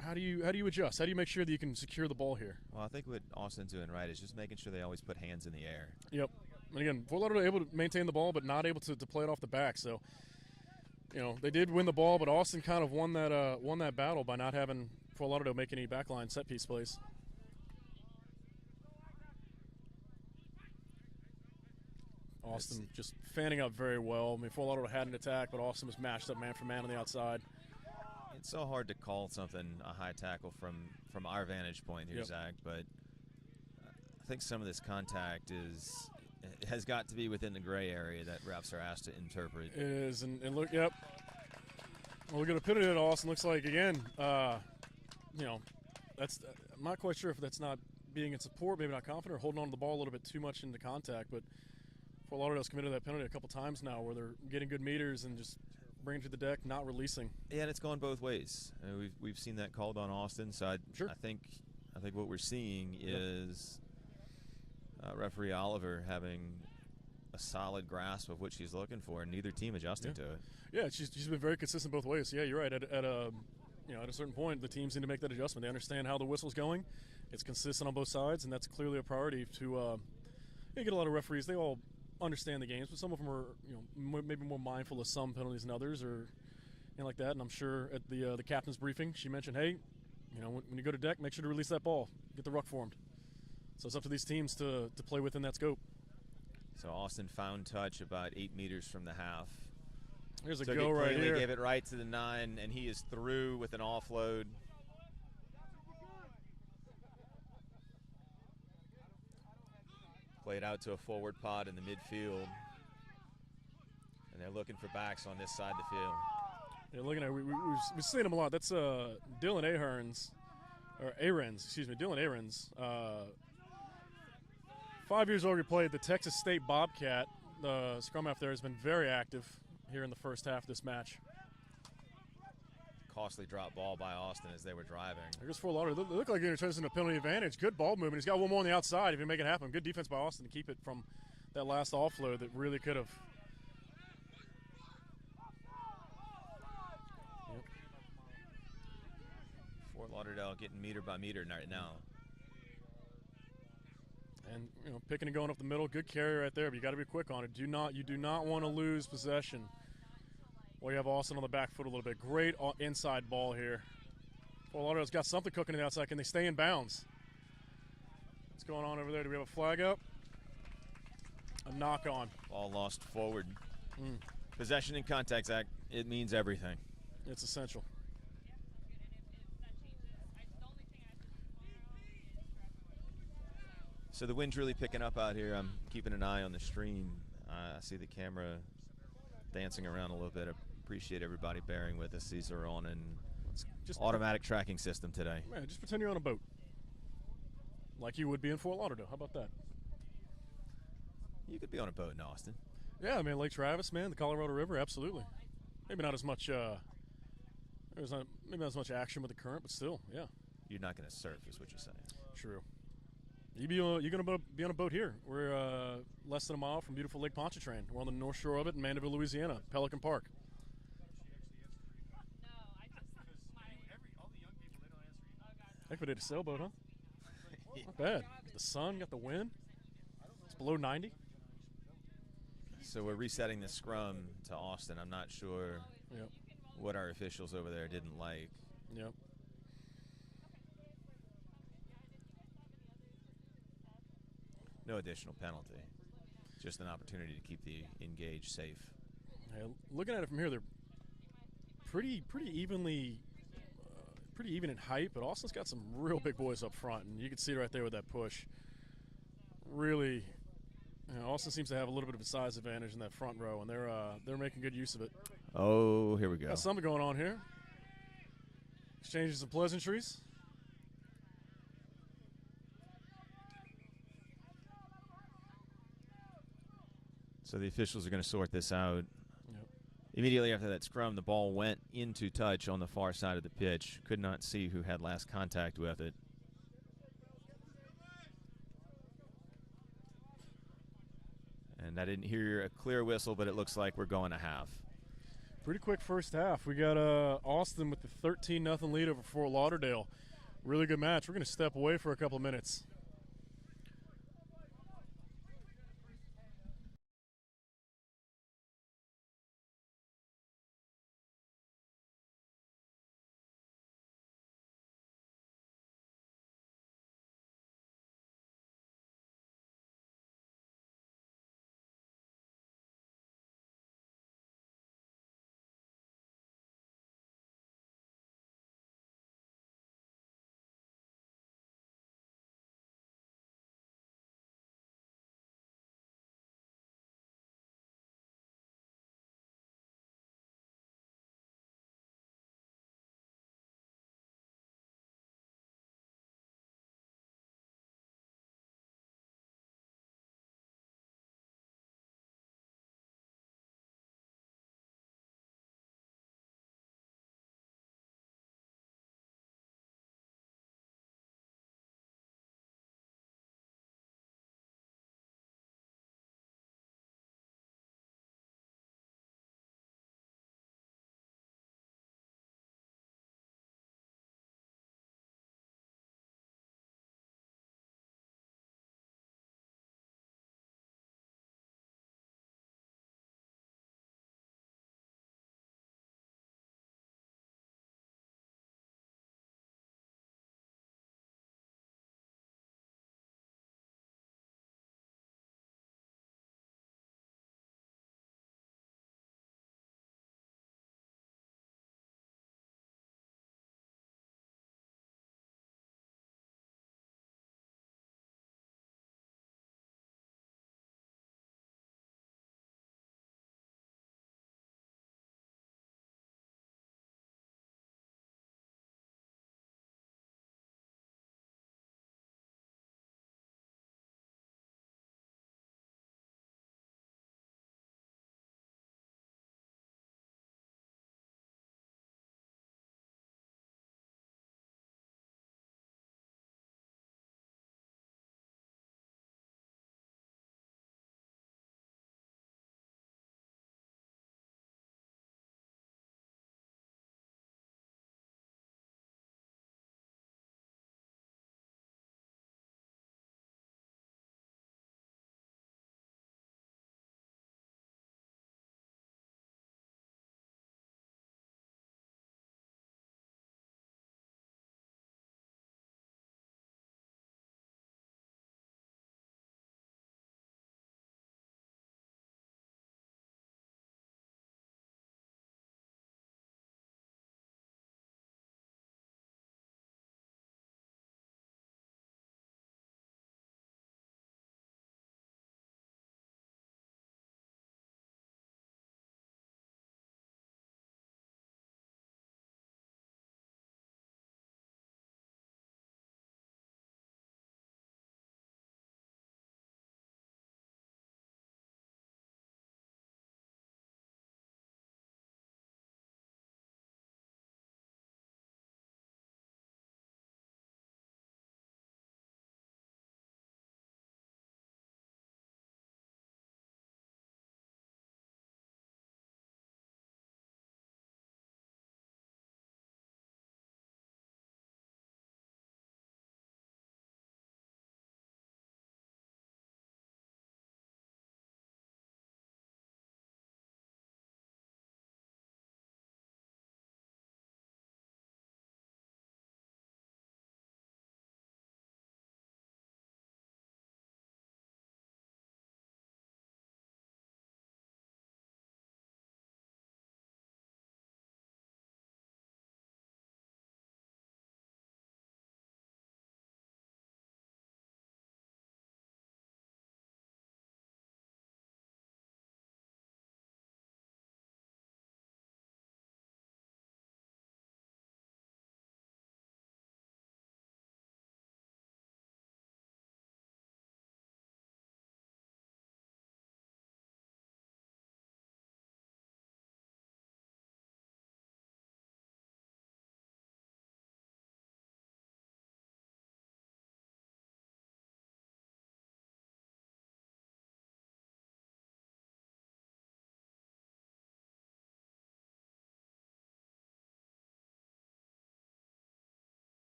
how do you adjust? How do you make sure that you can secure the ball here? Well, I think what Austin's doing right is just making sure they always put hands in the air. Yep. And again, Fort Lauderdale able to maintain the ball, but not able to play it off the back. So, they did win the ball, but Austin kind of won that battle by not having Fort Lauderdale make any backline set piece plays. Austin just fanning out very well. Fort Lauderdale had an attack, but Austin was matched up man for man on the outside. It's so hard to call something a high tackle from our vantage point here, Zach, but I think some of this contact has got to be within the gray area that refs are asked to interpret. It is, and look, yep. Well, we're going to put it at Austin. Looks like, again, that's I'm not quite sure if that's not being in support, maybe not confident, or holding on to the ball a little bit too much into contact, but Fort Lauderdale's committed that penalty a couple times now where they're getting good meters and just bringing it to the deck, not releasing. Yeah, and it's gone both ways. We've seen that called on Austin, so I think what we're seeing is referee Oliver having a solid grasp of what she's looking for, and neither team adjusting to it. Yeah, she's been very consistent both ways. Yeah, you're right. At a certain point, the teams need to make that adjustment. They understand how the whistle's going. It's consistent on both sides, and that's clearly a priority to get a lot of referees. They all understand the games, but some of them are maybe more mindful of some penalties than others, or like that. And I'm sure at the captain's briefing, she mentioned, hey, when you go to deck, make sure to release that ball, get the ruck formed. So it's up to these teams to play within that scope. So Austin found touch about 8 meters from the half. Here's a Took go it right cleanly, here. gave it right to the 9, and he is through with an offload. Played out to a forward pod in the midfield. And they're looking for backs on this side of the field. They're looking at we've seen him a lot. That's Dylan Ahrens, or Ahrens, excuse me, Dylan Ahrens. 5 years old, he played the Texas State Bobcat. The scrum half there has been very active here in the first half of this match. Costly drop ball by Austin as they were driving. I guess Fort Lauderdale, they look like they're turning into a penalty advantage. Good ball movement. He's got one more on the outside if you make it happen. Good defense by Austin to keep it from that last offload that really could have. Yep. Fort Lauderdale getting meter by meter right now. And picking and going up the middle, good carry right there. But you got to be quick on it. You do not want to lose possession. Well, you have Austin on the back foot a little bit. Great inside ball here. Fort Lauderdale's got something cooking on the outside. Can they stay in bounds? What's going on over there? Do we have a flag up? A knock on. Ball lost forward. Possession and contact act, it means everything. It's essential. So the wind's really picking up out here. I'm keeping an eye on the stream. I see the camera dancing around a little bit. I appreciate everybody bearing with us. These are on an automatic tracking system today. Man, just pretend you're on a boat. Like you would be in Fort Lauderdale. How about that? You could be on a boat in Austin. Yeah, I mean, Lake Travis, man, the Colorado River, absolutely. Maybe not as much, maybe not as much action with the current, but still, yeah. You're not going to surf is what you're saying. True. You're going to be on a boat here. We're less than a mile from beautiful Lake Pontchartrain. We're on the north shore of it in Mandeville, Louisiana, Pelican Park. Heck, we did a sailboat, huh? Not bad. Got the sun, got the wind. It's below 90. So we're resetting the scrum to Austin. I'm not sure what our officials over there didn't like. Yep. No additional penalty. Just an opportunity to keep the engaged safe. Yeah, looking at it from here, they're pretty evenly, pretty even in height, but Austin's got some real big boys up front, and you can see it right there with that push. Really, Austin seems to have a little bit of a size advantage in that front row, and they're making good use of it. Oh, here we go. Got something going on here. Exchanging some pleasantries. So the officials are going to sort this out. Yep. Immediately after that scrum, the ball went into touch on the far side of the pitch. Could not see who had last contact with it. And I didn't hear a clear whistle, but it looks like we're going to half. Pretty quick first half. We got Austin with the 13-0 lead over Fort Lauderdale. Really good match. We're going to step away for a couple of minutes.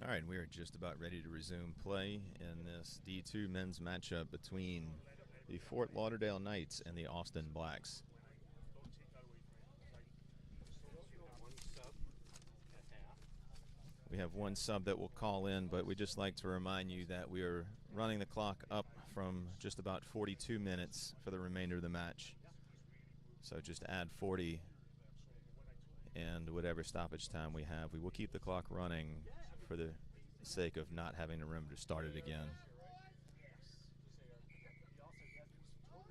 All right, we are just about ready to resume play in this D2 men's matchup between the Fort Lauderdale Knights and the Austin Blacks. We have one sub that will call in, but we'd just like to remind you that we are running the clock up from just about 42 minutes for the remainder of the match. So just add 40 and whatever stoppage time we have. We will keep the clock running for the sake of not having to remember to start it again.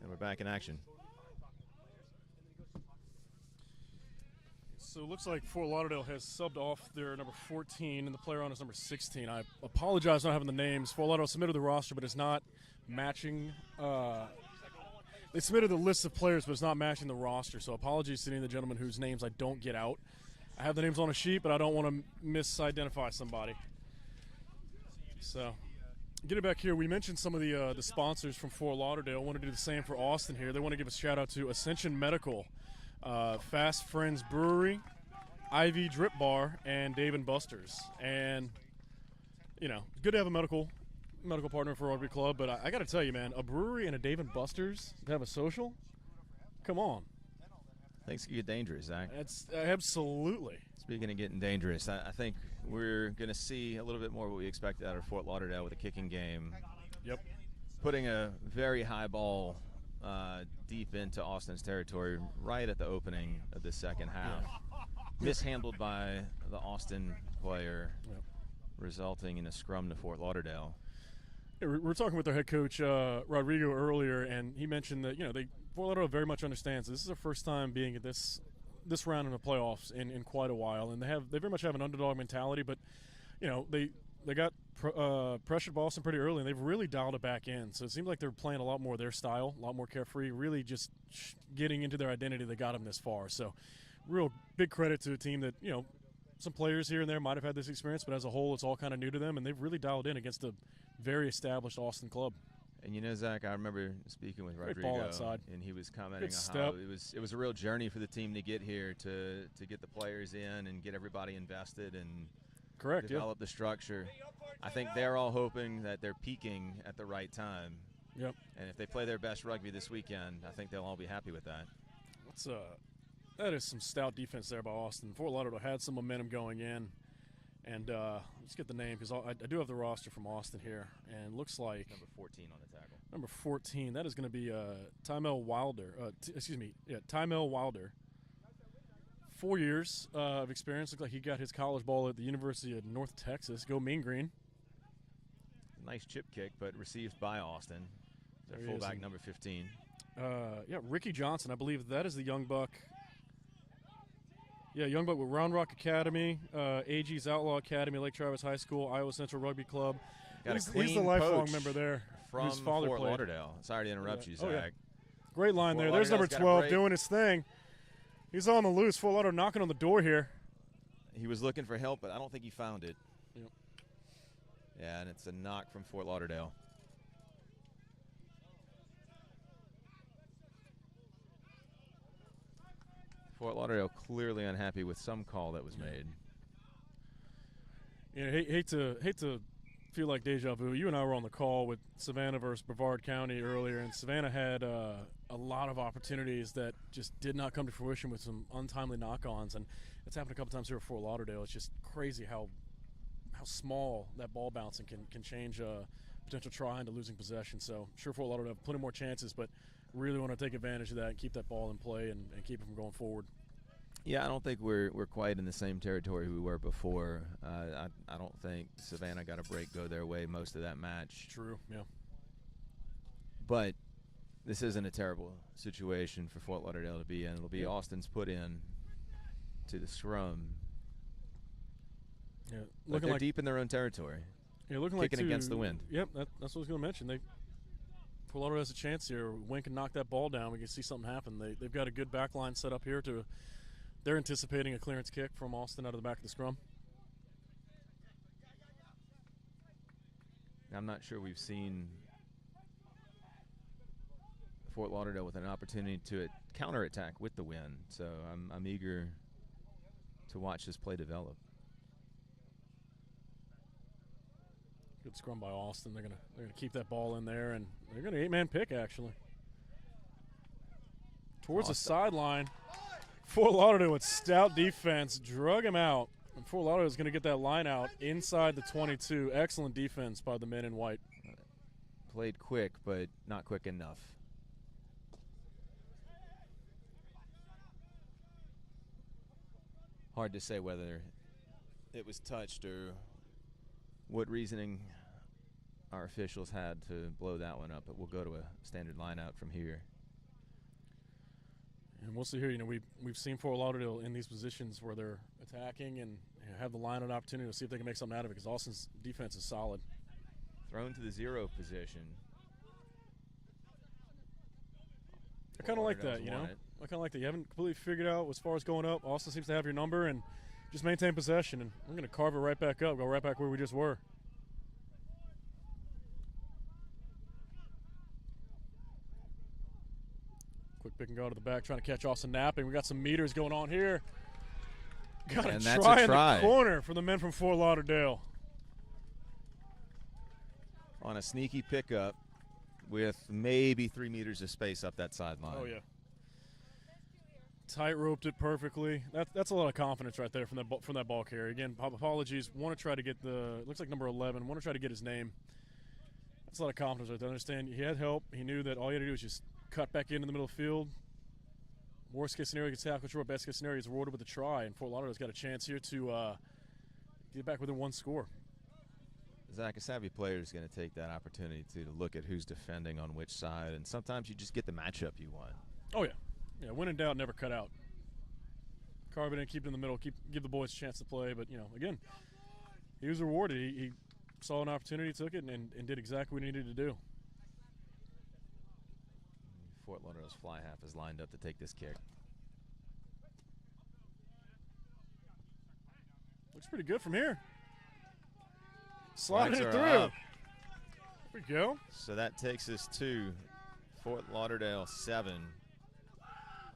And we're back in action. So it looks like Fort Lauderdale has subbed off their number 14, and the player on is number 16. I apologize for not having the names. Fort Lauderdale submitted the roster, but it's not matching. They submitted the list of players, but it's not matching the roster. So apologies to any of the gentlemen whose names I don't get out. I have the names on a sheet, but I don't want to misidentify somebody. So, get it back here. We mentioned some of the sponsors from Fort Lauderdale. I want to do the same for Austin here. They want to give a shout out to Ascension Medical, Fast Friends Brewery, IV Drip Bar, and Dave & Buster's. And, you know, good to have a medical partner for Rugby Club, but I got to tell you, man, a brewery and a Dave & Buster's to have a social? Come on. Things can get dangerous, Zach. That's absolutely. Speaking of getting dangerous, I think we're going to see a little bit more what we expected out of Fort Lauderdale with a kicking game. Yep. Putting a very high ball deep into Austin's territory right at the opening of the second half. Mishandled by the Austin player, resulting in a scrum to Fort Lauderdale. Yeah, we're talking with their head coach, Rodrigo, earlier, and he mentioned that, Fort Lauderdale very much understands this is their first time being at this round in the playoffs in quite a while, and they very much have an underdog mentality, but they got pressured Boston pretty early, and they've really dialed it back in. So it seems like they're playing a lot more their style, a lot more carefree, really just getting into their identity that got them this far. So real big credit to a team that, some players here and there might have had this experience, but as a whole, it's all kind of new to them, and they've really dialed in against a very established Austin club. And Zach, I remember speaking with Rodrigo, and he was commenting on how it was a real journey for the team to get here, to get the players in and get everybody invested and develop the structure. I think they're all hoping that they're peaking at the right time. Yep. And if they play their best rugby this weekend, I think they'll all be happy with that. That is some stout defense there by Austin. Fort Lauderdale had some momentum going in. And let's get the name, because I do have the roster from Austin here. And looks like number 14 on the tackle. Number 14, that is going to be Tymel Wilder. Tymel Wilder. 4 years of experience. Looks like he got his college ball at the University of North Texas. Go Mean Green. Nice chip kick, but received by Austin. Their fullback, number 15. Ricky Johnson. I believe that is the young buck. Yeah, young buck with Round Rock Academy, AG's Outlaw Academy, Lake Travis High School, Iowa Central Rugby Club. He's the lifelong member there. From his father Fort played. Lauderdale. Sorry to interrupt you, Zach. Oh, yeah. Great line there. There's number 12 doing his thing. He's on the loose. Fort Lauderdale knocking on the door here. He was looking for help, but I don't think he found it. Yep. Yeah, and it's a knock from Fort Lauderdale. Fort Lauderdale clearly unhappy with some call that was made. Hate to feel like deja vu. You and I were on the call with Savannah versus Brevard County earlier, and Savannah had a lot of opportunities that just did not come to fruition with some untimely knock-ons, and it's happened a couple times here at Fort Lauderdale. It's just crazy how small that ball bouncing can change a potential try into losing possession. So sure, Fort Lauderdale have plenty more chances, but really want to take advantage of that and keep that ball in play and keep it from going forward. Yeah, I don't think we're quite in the same territory we were before. I don't think Savannah got a break go their way most of that match. True, yeah. But this isn't a terrible situation for Fort Lauderdale to be in. It'll be Austin's put in to the scrum. Yeah, but they're deep in their own territory. Yeah, looking kicking against the wind. Yep, that's what I was going to mention. Fort Lauderdale has a chance here. Wynn can knock that ball down. We can see something happen. They've got a good back line set up here. They're anticipating a clearance kick from Austin out of the back of the scrum. I'm not sure we've seen Fort Lauderdale with an opportunity to counterattack with the win, so I'm eager to watch this play develop. Good scrum by Austin. They're gonna keep that ball in there, and they're gonna 8-man pick actually. Towards the sideline. Fort Lauderdale with stout defense drug him out. And Fort Lauderdale is going to get that line out inside the 22. Excellent defense by the men in white. Played quick, but not quick enough. Hard to say whether it was touched or what reasoning our officials had to blow that one up, but we'll go to a standard line out from here. And we'll see here. You know, we've seen Fort Lauderdale in these positions where they're attacking and have the line out opportunity to see if they can make something out of it, because Austin's defense is solid. Thrown to the 0 position. I kind of like that, you know. I kind of like that. You haven't completely figured out as far as going up. Austin seems to have your number, and just maintain possession. And we're going to carve it right back up, go right back where we just were. Quick pick and go to the back, trying to catch Austin napping. We got some meters going on here. Got a try in the corner for the men from Fort Lauderdale. On a sneaky pickup with maybe 3 meters of space up that sideline. Oh, yeah. Tight roped it perfectly. That's a lot of confidence right there from that ball carrier. Again, apologies. Want to try to get looks like number 11. Want to try to get his name. That's a lot of confidence right there. Understand he had help. He knew that all he had to do was just cut back into the middle of the field. Worst case scenario, he gets tackle short. Best case scenario, he's rewarded with a try. And Fort Lauderdale's got a chance here to get back within 1 score. Zach, a savvy player is going to take that opportunity to look at who's defending on which side, and sometimes you just get the matchup you want. Oh, yeah. Yeah, when in doubt, never cut out. Carve it in, keep it in the middle, give the boys a chance to play. But, you know, again, he was rewarded. He saw an opportunity, took it, and did exactly what he needed to do. Fort Lauderdale's fly half is lined up to take this kick. Looks pretty good from here. Sliding it through. Up. There we go. So that takes us to Fort Lauderdale 7,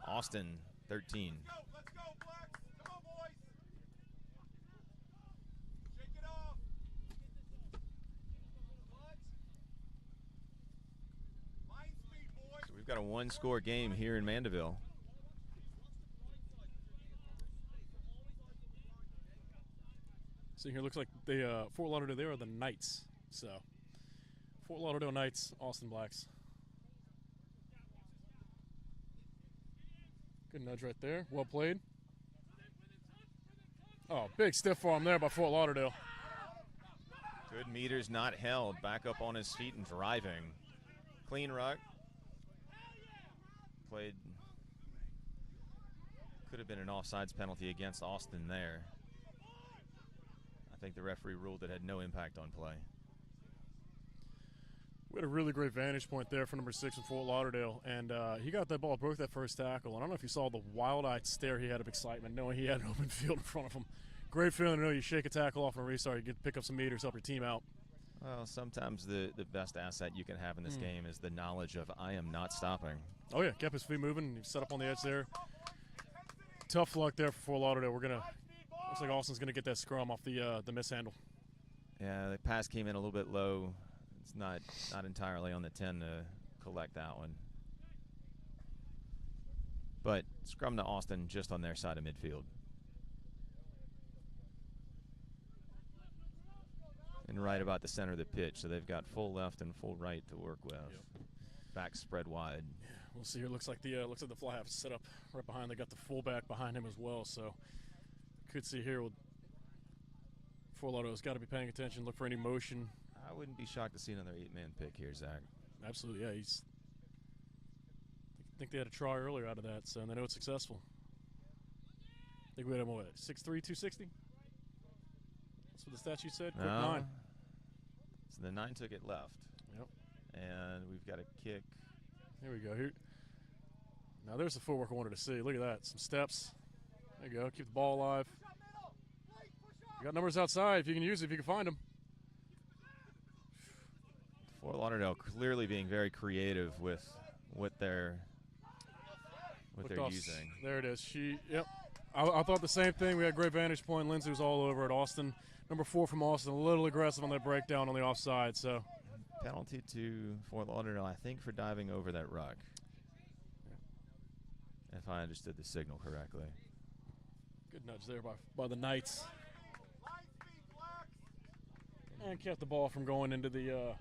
Austin 13. Let's go, Blacks. Come on, boys. Shake it off. Line speed, boys. So we've got a 1-score game here in Mandeville. See here, looks like the Fort Lauderdale, they are the Knights. So, Fort Lauderdale Knights, Austin Blacks. Good nudge right there. Well played. Oh, big stiff arm there by Fort Lauderdale. Good meters not held. Back up on his feet and driving. Clean ruck. Played. Could have been an offsides penalty against Austin there. I think the referee ruled it had no impact on play. We had a really great vantage point there for number 6 in Fort Lauderdale, and he got that ball, broke that first tackle. And I don't know if you saw the wild-eyed stare he had of excitement, knowing he had an open field in front of him. Great feeling to know you shake a tackle off and restart, you get to pick up some meters, help your team out. Well, sometimes the best asset you can have in this game is the knowledge of I am not stopping. Oh, yeah, kept his feet moving. He set up on the edge there. Tough luck there for Fort Lauderdale. Looks like Austin's going to get that scrum off the mishandle. Yeah, the pass came in a little bit low. It's not entirely on the 10 to collect that one. But scrum to Austin just on their side of midfield. And right about the center of the pitch, so they've got full left and full right to work with. Yep. Back spread wide. Yeah, we'll see here. Looks like the fly half is set up right behind. They got the fullback behind him as well, so could see here. Fort Lauderdale's got to be paying attention. Look for any motion. I wouldn't be shocked to see another 8-man pick here, Zach. Absolutely, yeah. I think they had a try earlier out of that, so and they know it's successful. I think we had him, what, 6'3", 260? That's what the statute said? Quick 9. So the 9 took it left. Yep. And we've got a kick. Here we go. Here. Now there's the footwork I wanted to see. Look at that. Some steps. There you go. Keep the ball alive. You got numbers outside if you can use it, if you can find them. Fort Lauderdale clearly being very creative with what they're using. There it is. Yep. I thought the same thing. We had a great vantage point. Lindsay was all over it. Austin Number 4 from Austin, a little aggressive on that breakdown on the offside. So Penalty to Fort Lauderdale, I think, for diving over that ruck. If I understood the signal correctly. good nudge there by the Knights. Line speed, Blacks. And kept the ball from going into the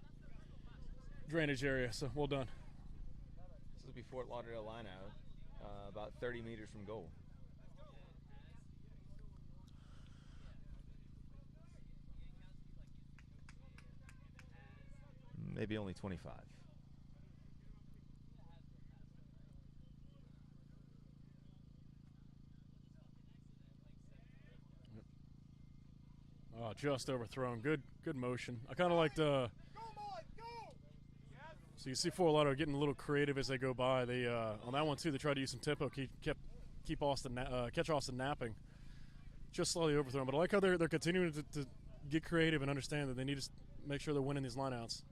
drainage area. So well done. This will be Fort Lauderdale line out, about 30 meters from goal. Maybe only 25. Oh, just overthrown. Good motion. I kind of like the. Go, boy, go. Yes. So you see Fort Lauderdale getting a little creative as they go by. They on that one too. They tried to use some tempo, keep Austin catch Austin napping. Just slightly overthrown, but I like how they're continuing to get creative and understand that they need to make sure they're winning these lineouts.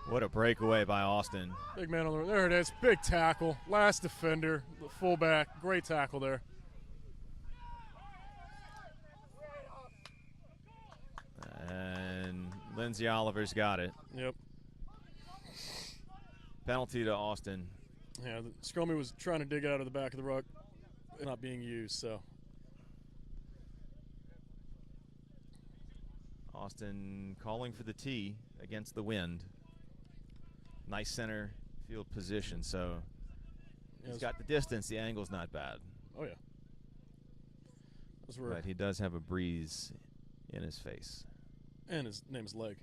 What a breakaway by Austin. Big man on the there it is. Big tackle. Last defender, the fullback. Great tackle there. And Lindsay Oliver's got it. Yep. Penalty to Austin. Yeah, the Scrummy was trying to dig out of the back of the ruck, not being used. So Austin calling for the tee against the wind. Nice center field position, so he's got the distance. The angle's not bad. Oh yeah. Those were, But he does have a breeze in his face. and his name's Leg.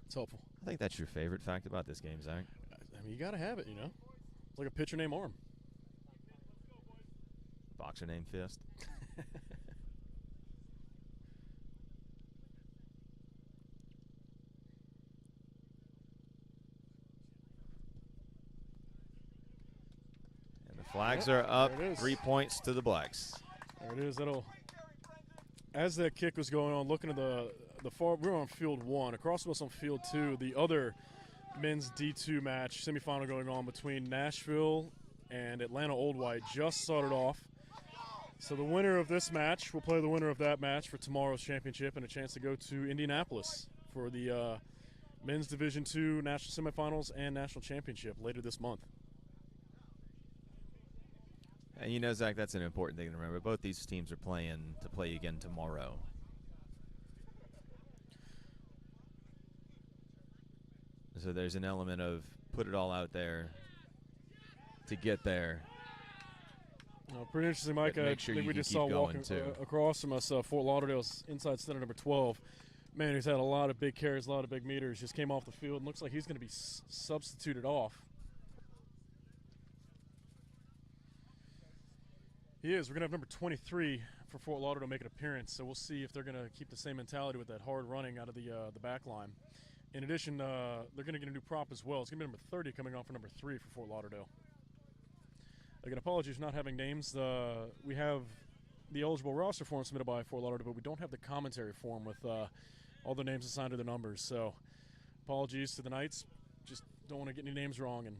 It's helpful. I think that's your favorite fact about this game, Zach. I mean, you got to have it, you know. It's like a pitcher named Arm. Boxer named Fist. And the flags Yep, are up. there it is. 3 points to the Blacks. There it is. As that kick was going on, looking at the far, we were on field 1. Across from us on field 2, the other men's D2 match, semifinal going on between Nashville and Atlanta Old White, just started off. So the winner of this match will play the winner of that match for tomorrow's championship and a chance to go to Indianapolis for the men's Division II national semifinals and national championship later this month. And you know, Zach, that's an important thing to remember. Both these teams are playing to play again tomorrow. So there's an element of put it all out there to get there. Pretty interesting, Mike. But I make sure think you we can just keep saw going, walking too. across from us Fort Lauderdale's inside center number 12. Man, he's had a lot of big carries, a lot of big meters. Just came off the field and looks like he's going to be substituted off. He is. We're going to have number 23 for Fort Lauderdale make an appearance, so we'll see if they're going to keep the same mentality with that hard running out of the back line. In addition, they're going to get a new prop as well. It's going to be number 30 coming on for number 3 for Fort Lauderdale. Again, apologies for not having names. We have the eligible roster form submitted by Fort Lauderdale, but we don't have the commentary form with all the names assigned to the numbers. So apologies to the Knights. Just don't want to get any names wrong. And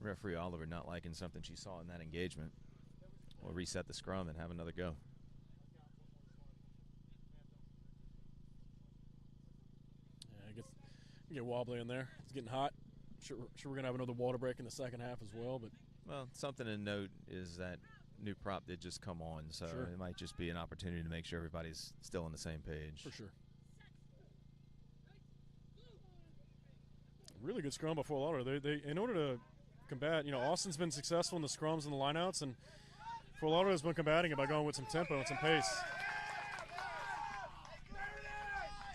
Referee Oliver not liking something she saw in that engagement. We'll reset the scrum and have another go. yeah, it gets get wobbly in there. It's getting hot. Sure we're going to have another water break in the second half as well. But Well, something to note is that new prop did just come on, so Sure. it might just be an opportunity to make sure everybody's still on the same page. for sure. Really good scrum by Fort Lauderdale. They in order to combat, Austin's been successful in the scrums and the lineouts, and Fort Lauderdale's been combating it by going with some tempo and some pace.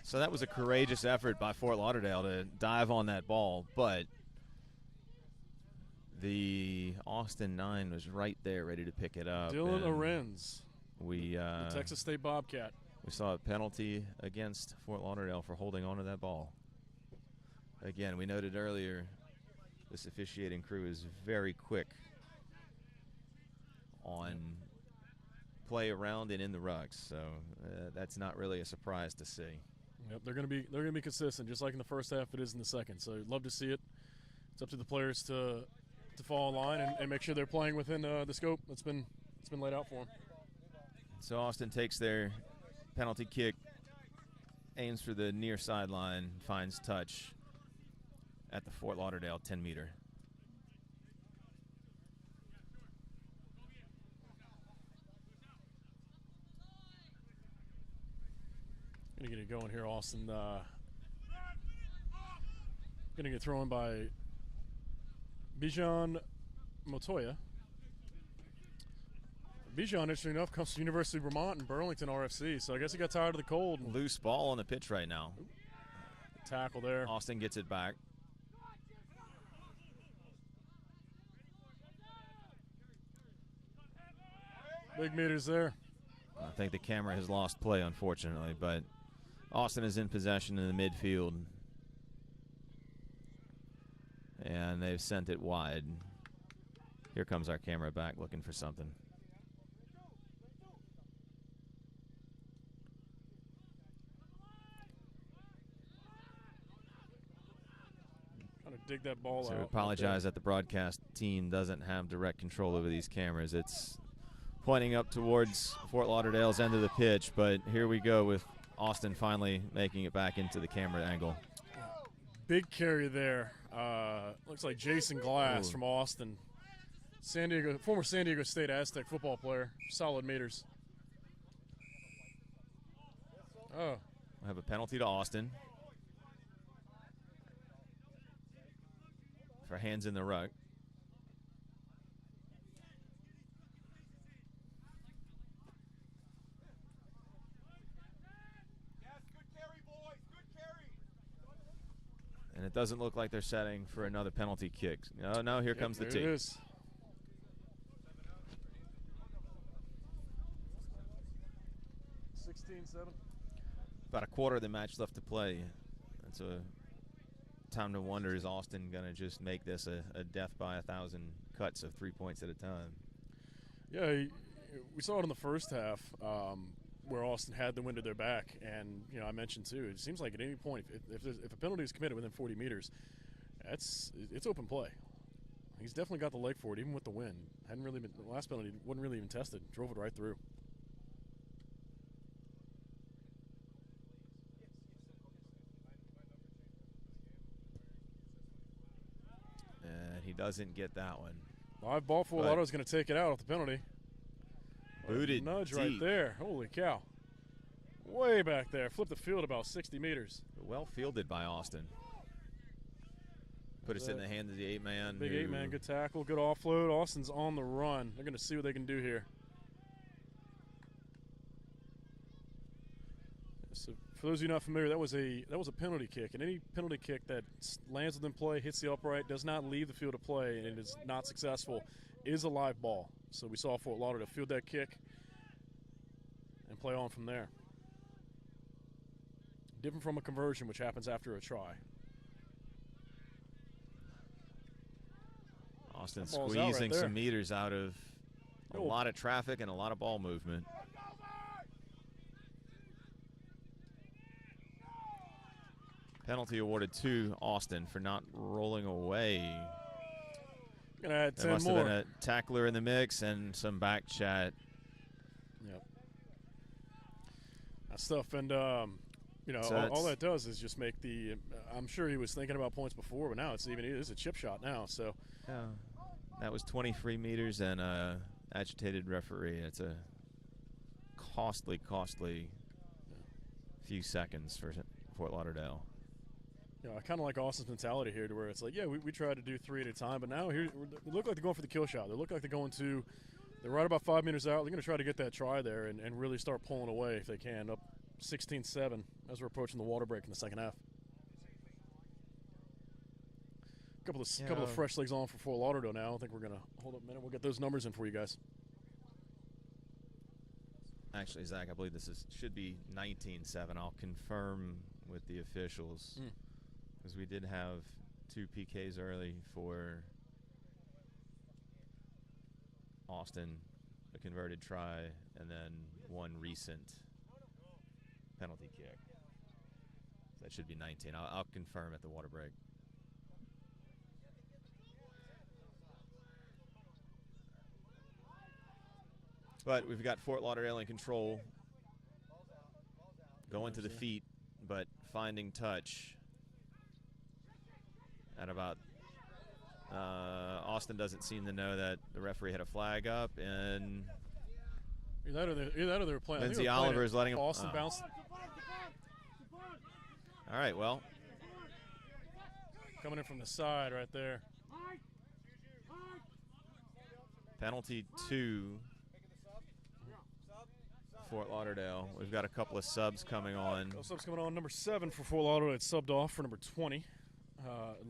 So that was a courageous effort by Fort Lauderdale to dive on that ball, but the Austin 9 was right there ready to pick it up. Dylan and Arenz, We the Texas State Bobcat. we saw a penalty against Fort Lauderdale for holding on to that ball. Again, we noted earlier this officiating crew is very quick on play around and in the rucks, so that's not really a surprise to see. Yep, they're gonna be consistent, just like in the first half it is in the second. So love to see it. It's up to the players to fall in line and make sure they're playing within the scope that's been laid out for them. So Austin takes their penalty kick, aims for the near sideline, finds touch at the Fort Lauderdale 10-meter. Gonna get it going here, Austin. Gonna get thrown by Bijan Motoya. Bijan, interesting enough, comes to University of Vermont and Burlington RFC, so I guess he got tired of the cold. Loose ball on the pitch right now. Tackle there. Austin gets it back. Big meters there. I think the camera has lost play, unfortunately, but Austin is in possession in the midfield. And they've sent it wide. Here comes our camera back looking for something. Trying to dig that ball out. So we apologize that the broadcast team doesn't have direct control over these cameras. It's pointing up towards Fort Lauderdale's end of the pitch, but here we go with Austin finally making it back into the camera angle. Big carry there. Looks like Jason Glass from Austin. Former San Diego State Aztec football player. Solid meters. Oh. We have a penalty to Austin for hands in the ruck. And it doesn't look like they're setting for another penalty kick. No, here comes the tee. It is. About a quarter of the match left to play. That's a time to wonder, is Austin going to just make this a death by 1,000 cuts of 3 points at a time? Yeah, we saw it in the first half where Austin had the wind at their back. And, I mentioned, too, it seems like at any point, if a penalty is committed within 40 meters, it's open play. He's definitely got the leg for it, even with the wind. The last penalty wasn't really even tested. Drove it right through. And he doesn't get that one. Live ball for Lotto is going to take it out off the penalty. Booted nudge deep. right there. Holy cow. Way back there. Flipped the field about 60 meters. Well fielded by Austin. Put us in the hands of the 8-man. Big 8-man. Good tackle. Good offload. Austin's on the run. They're going to see what they can do here. So for those of you not familiar, that was a penalty kick. And any penalty kick that lands within play, hits the upright, does not leave the field of play, and is not successful, is a live ball. So we saw Fort Lauderdale field that kick and play on from there. Different from a conversion, which happens after a try. Austin squeezing some meters out of a lot of traffic and a lot of ball movement. Penalty awarded to Austin for not rolling away. Gonna add 10 there must more. have been a tackler in the mix and some back chat. Yep. That stuff, and So all that does is just make the. I'm sure he was thinking about points before, but now it's a chip shot now. So. Yeah. That was 23 meters and agitated referee. It's a costly few seconds for Fort Lauderdale. I kind of like Austin's mentality here, to where it's like, yeah, we tried to do 3 at a time, but now here they look like they're going for the kill shot. They look like they're right about 5 meters out. They're going to try to get that try there and really start pulling away if they can. Up 16-7 as we're approaching the water break in the second half. Couple of fresh legs on for Fort Lauderdale now. I think we're going to hold up a minute. We'll get those numbers in for you guys. Actually, Zach, I believe should be 19-7. I'll confirm with the officials. Because we did have 2 PKs early for Austin, a converted try, and then 1 recent penalty kick. That should be 19. I'll confirm at the water break. But we've got Fort Lauderdale in control. Going to the feet, but finding touch at about Austin doesn't seem to know that the referee had a flag up, and Either they were playing. Lindsay Oliver is letting him. Austin bounce. All right, well. Coming in from the side right there. Penalty 2. Fort Lauderdale. We've got a couple of subs coming on. Subs coming on. Number 7 for Fort Lauderdale. It's subbed off for number 20. It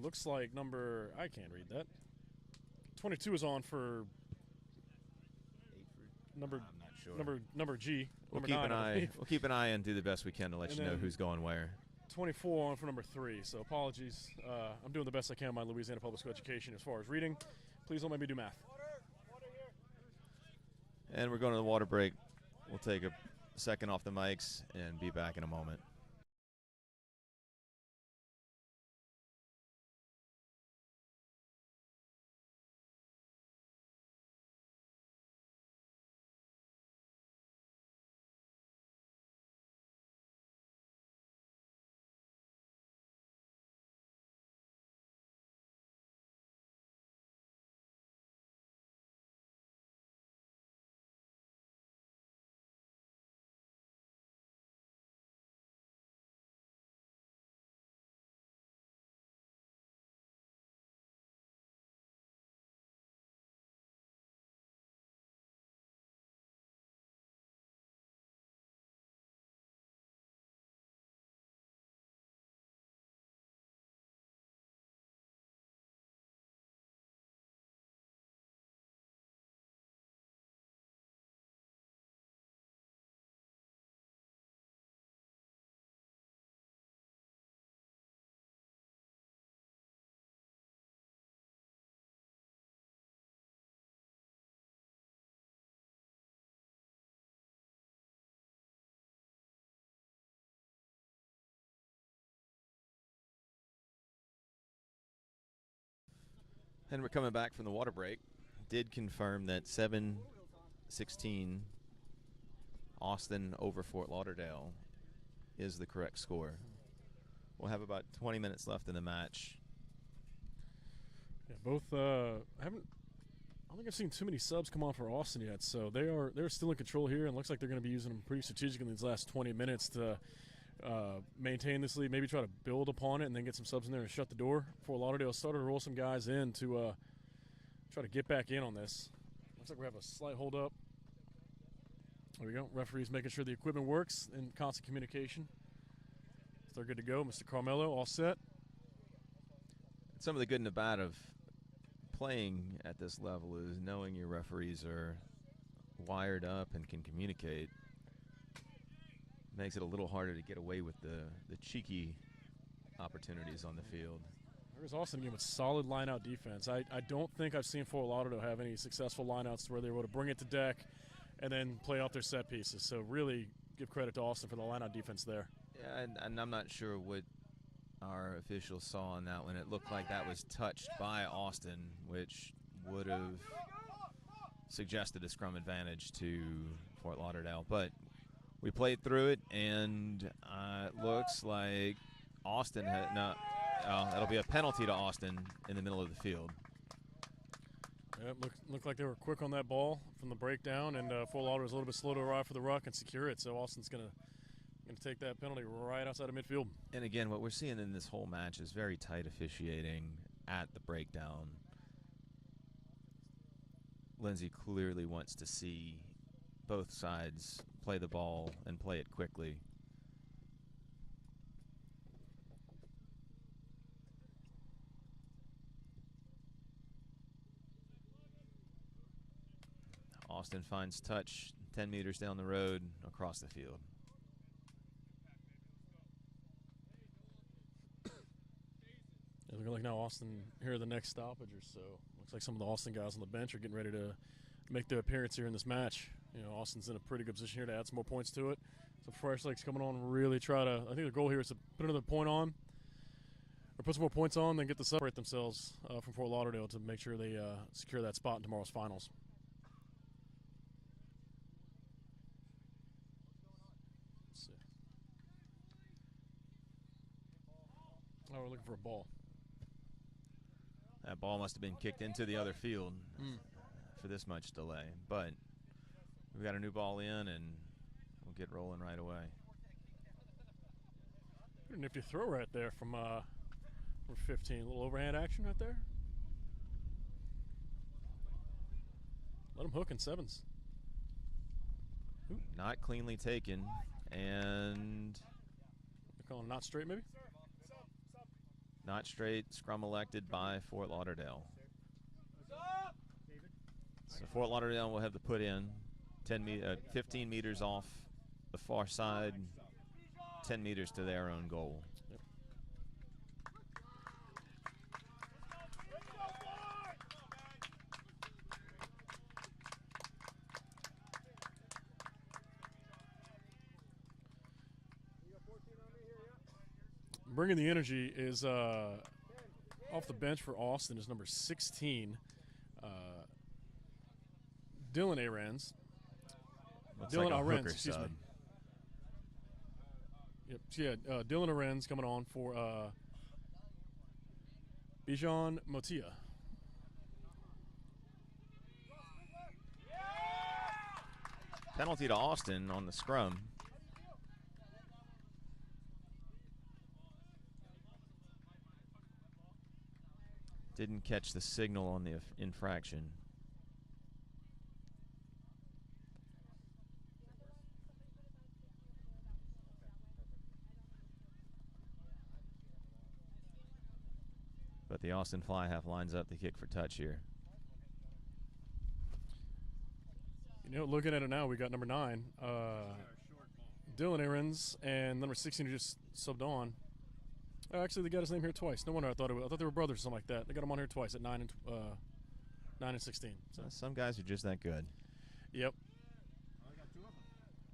looks like I can't read that. 22 is on for number. I'm not sure. Number G. We'll number keep 9, an eye. We'll keep an eye and do the best we can to let And you know then who's going where. 24 on for number 3. So apologies. I'm doing the best I can in my Louisiana Public School education as far as reading. Please don't make me do math. And we're going to the water break. We'll take a second off the mics and be back in a moment. And we're coming back from the water break. Did confirm that 7-16 Austin over Fort Lauderdale is the correct score. We'll have about 20 minutes left in the match. Yeah, both I don't think I've seen too many subs come on for Austin yet, so they're still in control here, and looks like they're going to be using them pretty strategically in these last 20 minutes to maintain this lead, maybe try to build upon it, and then get some subs in there and shut the door. Fort Lauderdale started to roll some guys in to try to get back in on this. Looks like we have a slight hold up. There we go. Referee's making sure the equipment works in constant communication. So they're good to go. Mr. Carmelo, all set. Some of the good and the bad of playing at this level is knowing your referees are wired up and can communicate. Makes it a little harder to get away with the cheeky opportunities on the field. There's Austin again with solid line-out defense. I don't think I've seen Fort Lauderdale have any successful line-outs to where they were able to bring it to deck and then play off their set pieces. So really give credit to Austin for the line-out defense there. Yeah, and I'm not sure what our officials saw on that one. It looked like that was touched by Austin, which would have suggested a scrum advantage to Fort Lauderdale. But we played through it, and it looks like Austin had not. That'll be a penalty to Austin in the middle of the field. Yeah, it looked like they were quick on that ball from the breakdown, and Fort Lauderdale was a little bit slow to arrive for the ruck and secure it. So Austin's going to take that penalty right outside of midfield. And again, what we're seeing in this whole match is very tight officiating at the breakdown. Lindsay clearly wants to see both sides play the ball and play it quickly. Austin finds touch 10 meters down the road across the field. It looks like now Austin here are the next stoppage or so. Looks like some of the Austin guys on the bench are getting ready to make their appearance here in this match. Austin's in a pretty good position here to add some more points to it. So Fresh Lake's coming on and really try to, I think the goal here is to put another point on, or put some more points on, then get to separate themselves from Fort Lauderdale to make sure they secure that spot in tomorrow's finals. Let's see. Oh, we're looking for a ball. That ball must have been kicked into the other field for this much delay. But we've got a new ball in, and we'll get rolling right away. A nifty throw right there from 15. A little overhand action right there. Let him hook in sevens. Ooh. Not cleanly taken, and They're calling not straight, maybe? not straight. Scrum elected by Fort Lauderdale. So Fort Lauderdale will have to put in 15 meters off the far side, 10 meters to their own goal. Yep. Bringing the energy is off the bench for Austin is number 16, Dylan Arends. Looks Dylan like a Arends, hooker excuse me. sub. Yep. So yeah, Dylan Arends coming on for Bijan Motia. Penalty to Austin on the scrum. Didn't catch the signal on the infraction. But the Austin fly half lines up to kick for touch here. Looking at it now, we got number 9, Dylan Arends, and number 16 who just subbed on. Oh, actually, they got his name here twice. No wonder I thought they were brothers or something like that. They got him on here twice at 9 and 16. So. Some guys are just that good. Yep.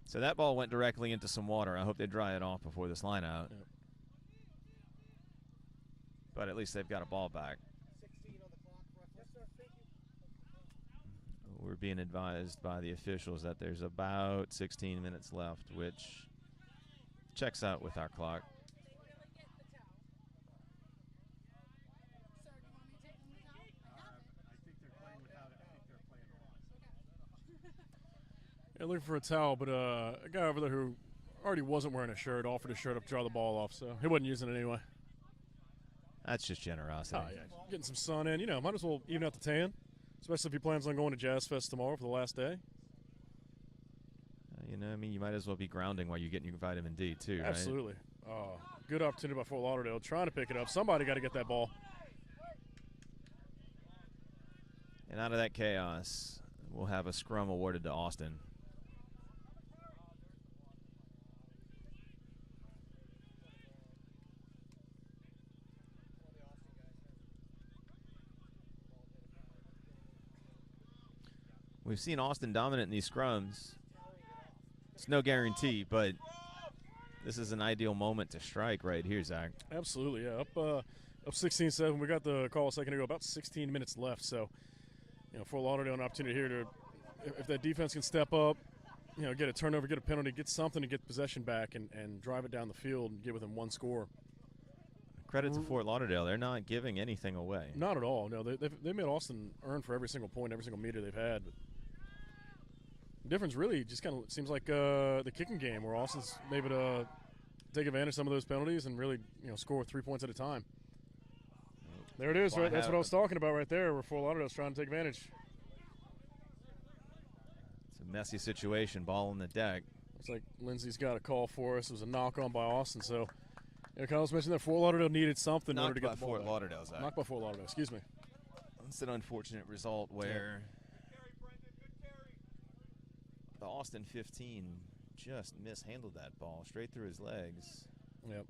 So that ball went directly into some water. I hope they dry it off before this line out. Yep. But at least they've got a ball back. 16 on the clock. Yes, sir. Thank you. We're being advised by the officials that there's about 16 minutes left, which checks out with our clock. Yeah, looking for a towel, but a guy over there who already wasn't wearing a shirt offered his shirt up to draw the ball off, so he wasn't using it anyway. That's just generosity. Oh, yeah. Getting some sun in. Might as well even out the tan, especially if he plans on going to Jazz Fest tomorrow for the last day. You might as well be grounding while you're getting your vitamin D, too, right? Absolutely. Good opportunity by Fort Lauderdale trying to pick it up. Somebody got to get that ball. And out of that chaos, we'll have a scrum awarded to Austin. We've seen Austin dominant in these scrums. It's no guarantee, but this is an ideal moment to strike right here, Zach. Absolutely, yeah. Up 16-7. We got the call a second ago. About 16 minutes left. So, Fort Lauderdale an opportunity here to, if that defense can step up, get a turnover, get a penalty, get something to get possession back and drive it down the field and get within one score. Credit to Fort Lauderdale. They're not giving anything away. Not at all. No, they made Austin earn for every single point, every single meter they've had. But the difference really just kind of seems like the kicking game, where Austin's able to take advantage of some of those penalties and really score 3 points at a time. There it is, right? That's what I was talking about right there, where Fort Lauderdale's trying to take advantage. It's a messy situation, ball on the deck. Looks like Lindsay's got a call for us. It was a knock on by Austin, so Kyle's mentioned that Fort Lauderdale needed something in order to get the ball Fort back. Lauderdale, Zach. Knocked by Fort Lauderdale, excuse me. It's an unfortunate result where the Austin 15 just mishandled that ball straight through his legs. Yep.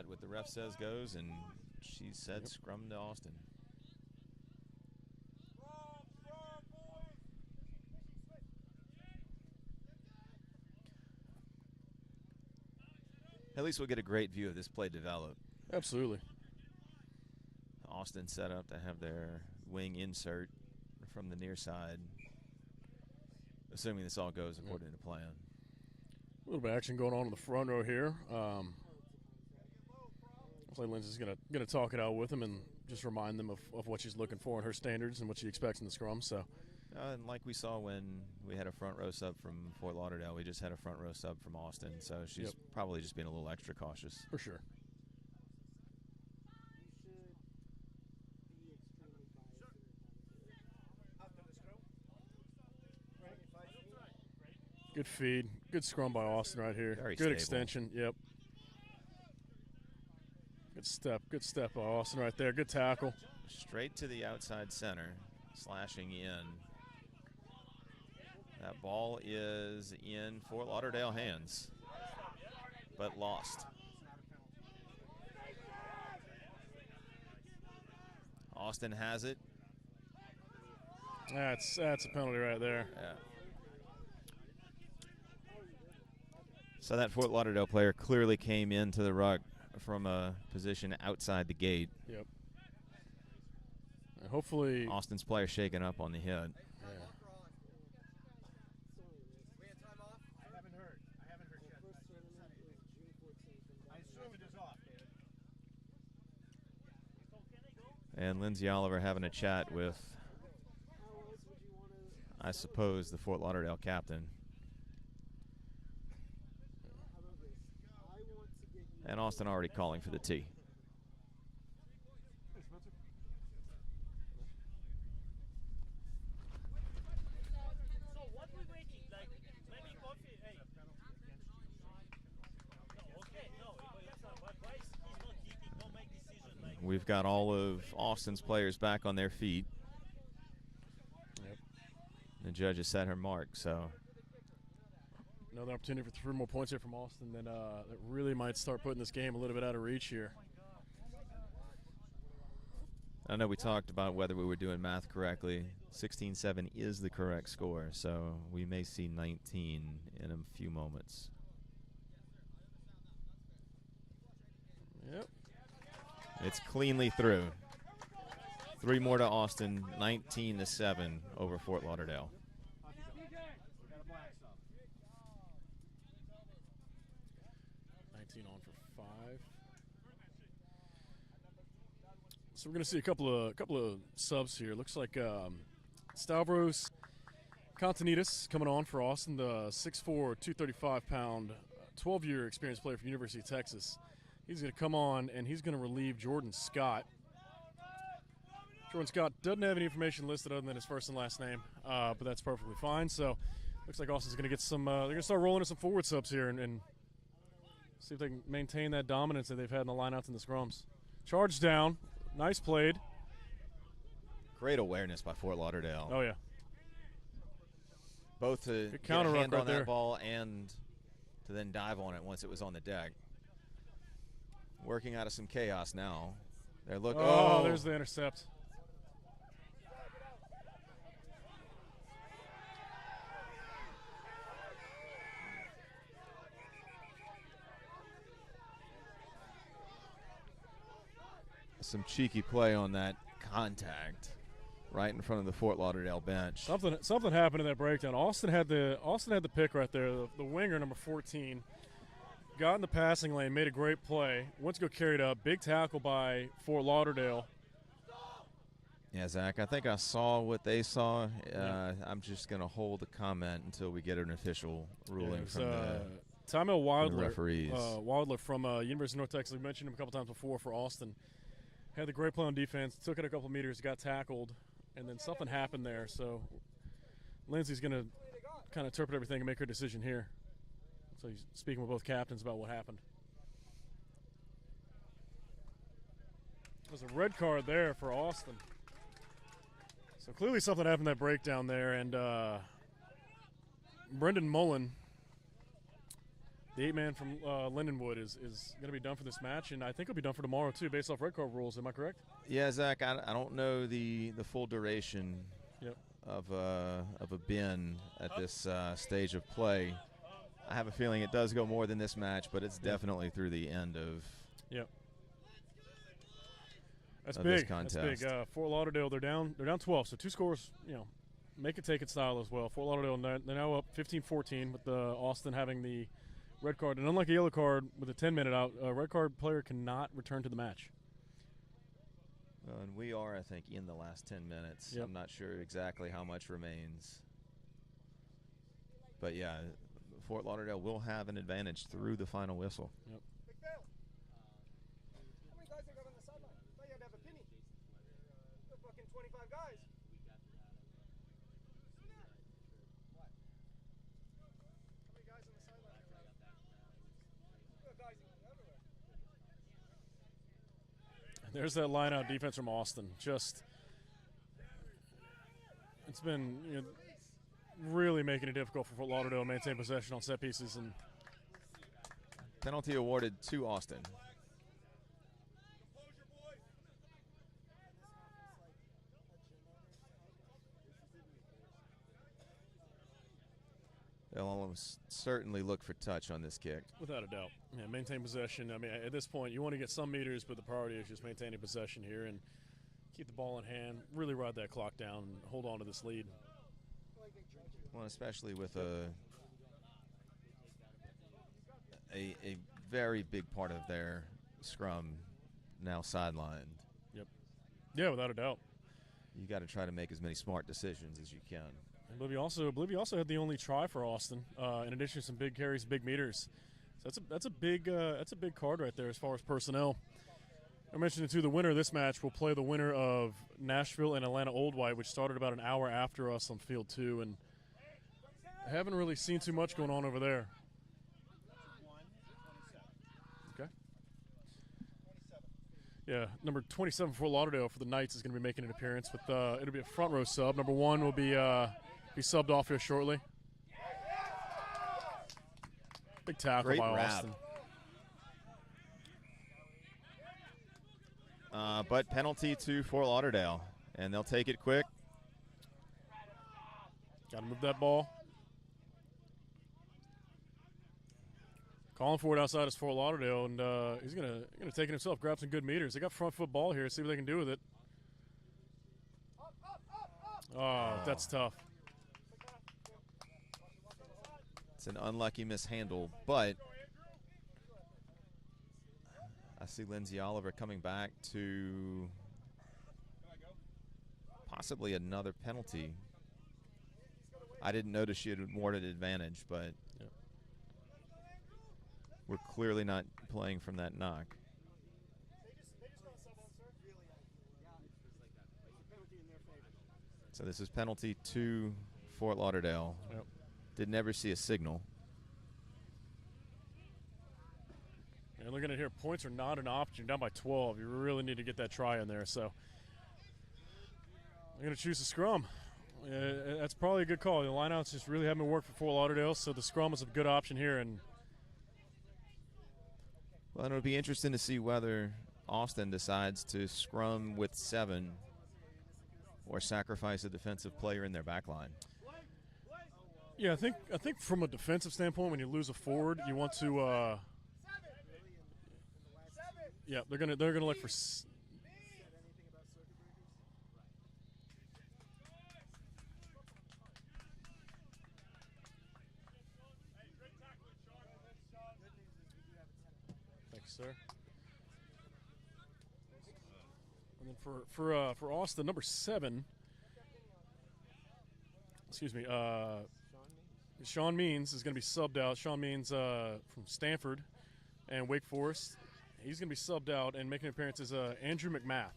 what the ref says goes, and she said scrum to Austin. At least we'll get a great view of this play develop. Absolutely. Austin set up to have their wing insert from the near side, assuming this all goes according to plan. A little bit of action going on in the front row here. Looks like Lindsay's gonna talk it out with them and just remind them of what she's looking for in her standards and what she expects in the scrum. So, and like we saw when we had a front row sub from Fort Lauderdale, we just had a front row sub from Austin. So she's probably just being a little extra cautious. For sure. Good feed. Good scrum by Austin right here. Very good stable. Extension. Yep. Good step. Good step by Austin right there. Good tackle. Straight to the outside center, slashing in. That ball is in Fort Lauderdale hands, but lost. Austin has it. That's a penalty right there. Yeah. So that Fort Lauderdale player clearly came into the ruck from a position outside the gate. Yep. And hopefully Austin's player shaken up on the hit. Yeah. I haven't heard yet. I assume it is off. And Lindsay Oliver having a chat with, I suppose, the Fort Lauderdale captain. And Austin already calling for the tee. We've got all of Austin's players back on their feet. Yep. The judge has set her mark, so another opportunity for 3 more points here from Austin that really might start putting this game a little bit out of reach here. I know we talked about whether we were doing math correctly. 16-7 is the correct score, so we may see 19 in a few moments. Yep. It's cleanly through. 3 more to Austin, 19-7 over Fort Lauderdale. 19 on for 5. So we're going to see a couple of subs here. Looks like Stavros Continidis coming on for Austin, the 6'4", 235-pound, 12-year experienced player from University of Texas. He's going to come on, and he's going to relieve Jordan Scott. Jordan Scott doesn't have any information listed other than his first and last name, but that's perfectly fine. So looks like Austin's going to get some they're going to start rolling in some forward subs here and see if they can maintain that dominance that they've had in the lineouts and the scrums. Charge down. Nice played. Great awareness by Fort Lauderdale. Oh, yeah. Both to Good get a counter hand ruck on right there. that ball and to then dive on it once it was on the deck. Working out of some chaos now. They're looking. Oh, there's the intercept. Some cheeky play on that contact right in front of the Fort Lauderdale bench. Something happened in that breakdown. Austin had the pick right there. The winger, number 14, got in the passing lane, made a great play. Went to go carry it up. Big tackle by Fort Lauderdale. Yeah, Zach, I think I saw what they saw. I'm just going to hold the comment until we get an official ruling from the Tymel Wildler, referees. Wildler from University of North Texas. We mentioned him a couple times before for Austin. Had the great play on defense, took it a couple meters, got tackled, and then something happened there. So Lindsay's going to kind of interpret everything and make her decision here. So he's speaking with both captains about what happened. There's a red card there for Austin. So clearly something happened in that breakdown there, and Brendan Mullen, The 8-man from Lindenwood is going to be done for this match, and I think it'll be done for tomorrow too, based off red card rules. Am I correct? Yeah, Zach. I don't know the full duration of a bin at this stage of play. I have a feeling it does go more than this match, but it's definitely through the end of. Yep. That's of big. This contest. That's big. Fort Lauderdale, they're down 12, so 2 scores. Make it take it style as well. Fort Lauderdale, they're now up 15-14 with Austin having the red card, and unlike a yellow card with a 10-minute out, a red card player cannot return to the match. And we are, I think, in the last 10 minutes. Yep. I'm not sure exactly how much remains. But, yeah, Fort Lauderdale will have an advantage through the final whistle. Yep. Big Bill. How many guys they got on the sideline? I thought you had to have a penny. You're fucking 25 guys. What? How many guys on the sideline? You got guys everywhere. There's that line-out defense from Austin. It's been really making it difficult for Fort Lauderdale to maintain possession on set pieces. And Penalty awarded to Austin. They'll almost certainly look for touch on this kick. without a doubt, maintain possession. I mean, at this point, you want to get some meters, but the priority is just maintaining possession here and keep the ball in hand, really ride that clock down, and hold on to this lead. Well, especially with a very big part of their scrum now sidelined. Yep. Yeah, without a doubt. You got to try to make as many smart decisions as you can. I believe he also had the only try for Austin, in addition to some big carries, big meters. So that's a big card right there as far as personnel. I mentioned it too. The winner of this match will play the winner of Nashville and Atlanta Old White, which started about an hour after us on field 2, and I haven't really seen too much going on over there. Okay. Yeah, number 27 for Lauderdale for the Knights is going to be making an appearance. With it'll be a front row sub. Number 1 will be subbed off here shortly. Big tackle Great by wrap. Austin. But penalty to Fort Lauderdale, and they'll take it quick. Got to move that ball. Calling for it outside is Fort Lauderdale, and he's gonna take it himself, grab some good meters. They got front foot ball here. See what they can do with it. Oh, that's tough. It's an unlucky mishandle, but I see Lindsay Oliver coming back to possibly another penalty. I didn't notice she had awarded advantage, but we're clearly not playing from that knock. So this is penalty to Fort Lauderdale. Yep. Did never see a signal. And looking at here, points are not an option. Down by 12. You really need to get that try in there. So I'm going to choose the scrum. That's probably a good call. The lineouts just really haven't worked for Fort Lauderdale, so the scrum is a good option here. And well, it'll be interesting to see whether Austin decides to scrum with 7 or sacrifice a defensive player in their back line. yeah, I think from a defensive standpoint, when you lose a forward, you want to. Yeah, they're gonna look for. Thank you, sir. And then for Austin, number 7. Excuse me. Sean Means is going to be subbed out. Sean Means from Stanford and Wake Forest. He's going to be subbed out, and making an appearance is Andrew McMath.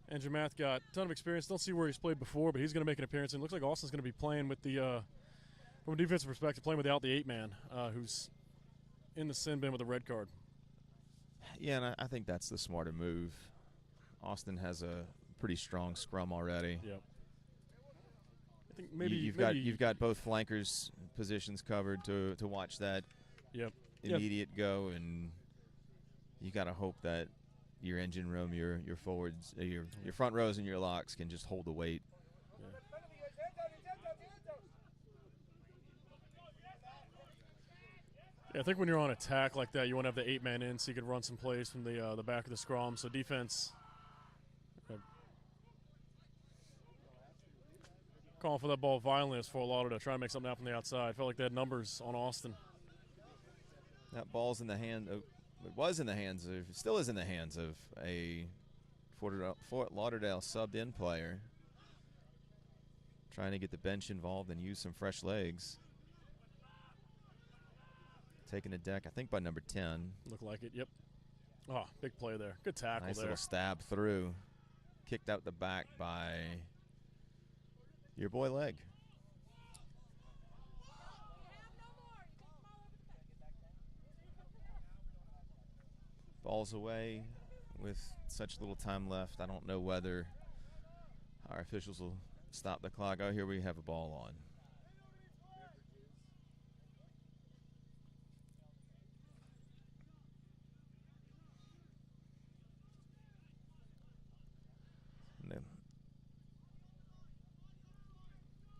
Andrew McMath got a ton of experience. Don't see where he's played before, but he's going to make an appearance. And it looks like Austin's going to be playing with the, from a defensive perspective, playing without the 8-man, who's in the sin bin with a red card. Yeah, and I think that's the smarter move. Austin has a pretty strong scrum already. Yep. I think maybe you've got both flankers positions covered to watch that immediate go, and you got to hope that your engine room, your forwards, your front rows and your locks can just hold the weight. Yeah, I think when you're on attack like that, you want to have the 8-man in so you can run some plays from the back of the scrum. So defense calling for that ball violently as Fort Lauderdale, trying to make something happen from the outside. Felt like they had numbers on Austin. That ball's in the hand of, it was in the hands of, it still is in the hands of a Fort Lauderdale subbed-in player trying to get the bench involved and use some fresh legs. Taking a deck, I think by number 10. Look like it, yep. Oh, big play there. Good tackle nice there. Little stab through. Kicked out the back by your boy Leg. Ball's away with such little time left. I don't know whether our officials will stop the clock. Oh, here we have a ball on.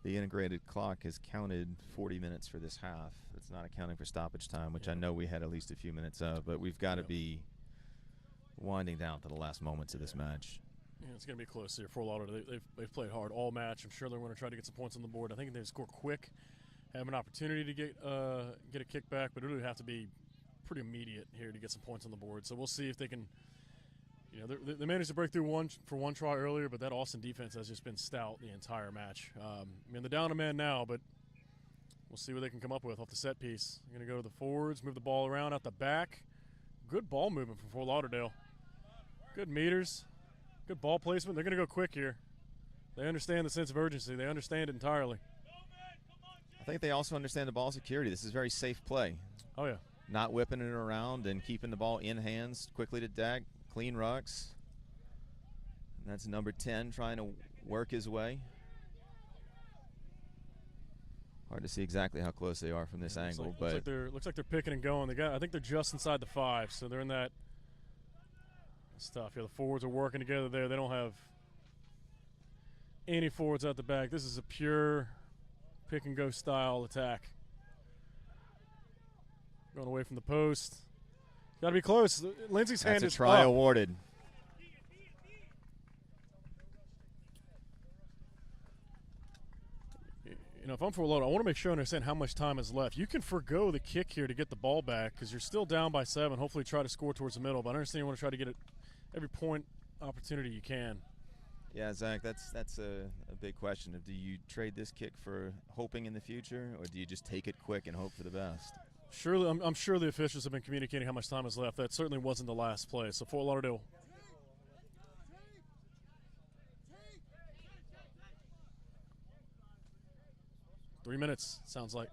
The integrated clock has counted 40 minutes for this half. It's not accounting for stoppage time, which I know we had at least a few minutes of, but we've got to be winding down to the last moments of this match. Yeah, it's going to be close here. Fort Lauderdale, they've played hard all match. I'm sure they're going to try to get some points on the board. I think they score quick, have an opportunity to get a kickback, but it really have to be pretty immediate here to get some points on the board. So we'll see if they can. You know, they managed to break through one try earlier, but that Austin defense has just been stout the entire match. I mean, they're down a man now, but we'll see what they can come up with off the set piece. They're going to go to the forwards, move the ball around out the back. Good ball movement from Fort Lauderdale. Good meters. Good ball placement. They're going to go quick here. They understand the sense of urgency. They understand it entirely. I think they also understand the ball security. This is very safe play. Oh, yeah. Not whipping it around and keeping the ball in hands quickly to deck. Clean rucks. And that's number 10 trying to work his way. Hard to see exactly how close they are from this angle, but looks like they're picking and going. I think they're just inside the 5, so they're in that stuff. Yeah, the forwards are working together there. They don't have any forwards out the back. This is a pure pick and go style attack. Going away from the post. Got to be close. Lindsey's hand is up. That's a try awarded. You know, if I'm Fort Lauderdale, I want to make sure I understand how much time is left. You can forgo the kick here to get the ball back because you're still down by 7. Hopefully try to score towards the middle. But I understand you want to try to get it every point opportunity you can. Yeah, Zach, that's a big question. Do you trade this kick for hoping in the future, or do you just take it quick and hope for the best? Surely, I'm sure the officials have been communicating how much time is left. That certainly wasn't the last play. So Fort Lauderdale. Three minutes, sounds like.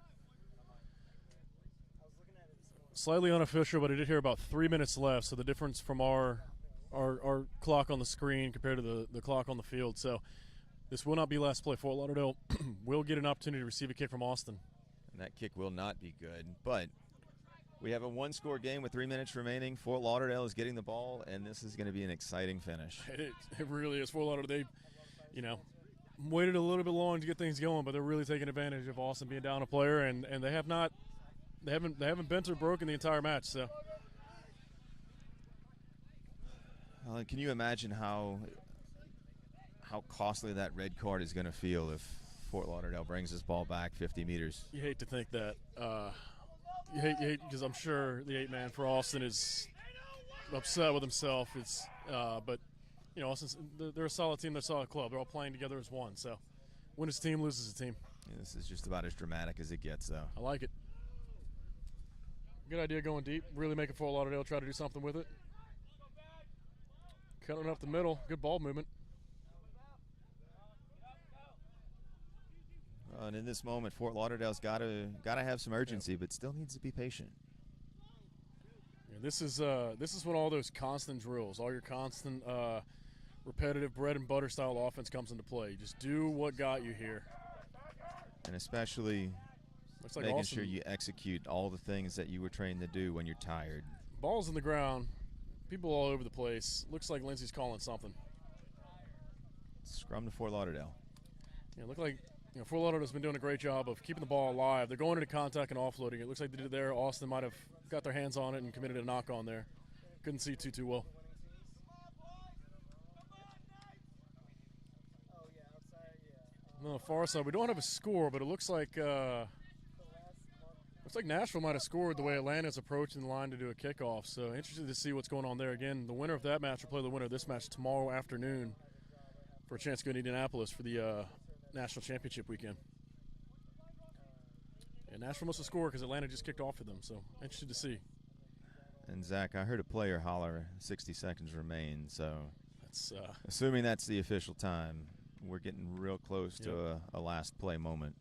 Slightly unofficial, but I did hear about 3 minutes left. So the difference from our clock on the screen compared to the clock on the field. So this will not be last play. Fort Lauderdale will get an opportunity to receive a kick from Austin. And that kick will not be good, but we have a one-score game with 3 minutes remaining. Fort Lauderdale is getting the ball, and this is going to be an exciting finish. It really is. Fort Lauderdale, they, waited a little bit long to get things going, but they're really taking advantage of Austin being down a player, and they haven't bent or broken the entire match. So, can you imagine how costly that red card is going to feel if Fort Lauderdale brings this ball back 50 meters? You hate to think that. You hate because I'm sure the 8-man for Austin is upset with himself. But Austin's they're a solid team. They're a solid club. They're all playing together as one. So, win as a team, lose as a team. Yeah, this is just about as dramatic as it gets, though. I like it. Good idea going deep. Really making Fort Lauderdale try to do something with it. Cutting up the middle. Good ball movement. And in this moment, Fort Lauderdale's got to have some urgency, but still needs to be patient. Yeah, this is when all those constant drills, all your constant repetitive bread and butter style offense comes into play. You just do what got you here. And especially Looks like Making Austin, sure you execute all the things that you were trained to do when you're tired. ball's in the ground. People all over the place. Looks like Lindsey's calling something. Scrum to Fort Lauderdale. Yeah, look like Fort Lauderdale's been doing a great job of keeping the ball alive. They're going into contact and offloading it. Looks like they did it there. Austin might have got their hands on it and committed a knock on there. Couldn't see too well. On the far side, we don't have a score, but it looks like Nashville might have scored the way Atlanta's approaching the line to do a kickoff. So interested to see what's going on there. Again, the winner of that match will play the winner of this match tomorrow afternoon for a chance to go to Indianapolis for the national championship weekend. And Nashville must have scored because Atlanta just kicked off for them. So interested to see. And Zach, I heard a player holler 60 seconds remain. So That's assuming that's the official time, we're getting real close to a last play moment.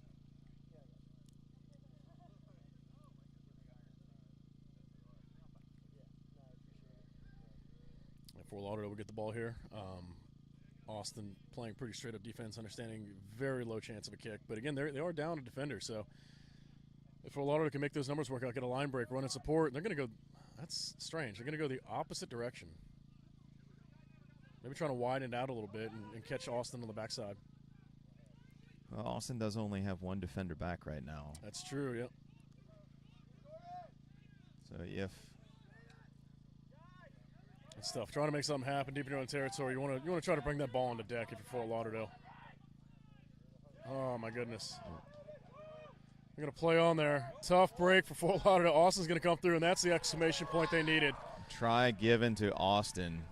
Fort Lauderdale will get the ball here. Austin playing pretty straight up defense, understanding very low chance of a kick. But again, they are down a defender, so if Fort Lauderdale can make those numbers work out, get a line break, run and support, they're going to go. That's strange. They're going to go the opposite direction. Maybe trying to widen it out a little bit and catch Austin on the backside. Well, Austin does only have one defender back right now. That's true. Yep. So if That's tough. Trying to make something happen deep in your own territory. You want to try to bring that ball on the deck if you're Fort Lauderdale. Oh my goodness. They're going to play on there. Tough break for Fort Lauderdale. Austin's going to come through, and that's the exclamation point they needed. try given to Austin.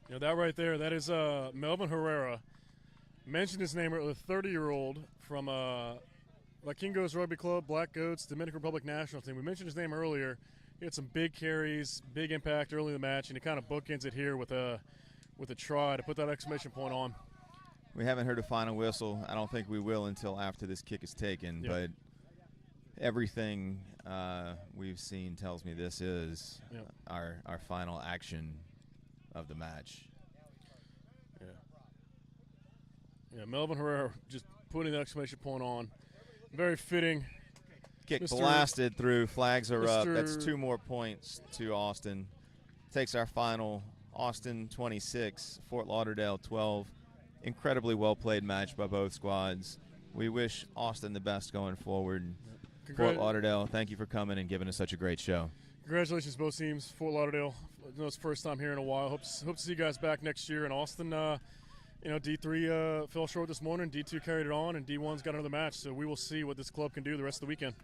You know, that right there, that is Melvin Herrera. Mentioned his name earlier, a 30-year-old from Vikingos Rugby Club, Black Goats, Dominican Republic national team. We mentioned his name earlier. He had some big carries, big impact early in the match, and he kind of bookends it here with a try to put that exclamation point on. We haven't heard a final whistle. I don't think we will until after this kick is taken, but everything we've seen tells me this is our final action of the match. Yeah, Melvin Herrera just putting the exclamation point on. Very fitting. Kick blasted through. Flags are up. That's 2 more points to Austin. Takes our final. Austin 26, Fort Lauderdale 12. Incredibly well-played match by both squads. We wish Austin the best going forward. Fort Lauderdale, thank you for coming and giving us such a great show. Congratulations, both teams. Fort Lauderdale, I know it's the first time here in a while. Hope to see you guys back next year. And Austin, D3 fell short this morning. D2 carried it on, and D1's got another match. So we will see what this club can do the rest of the weekend.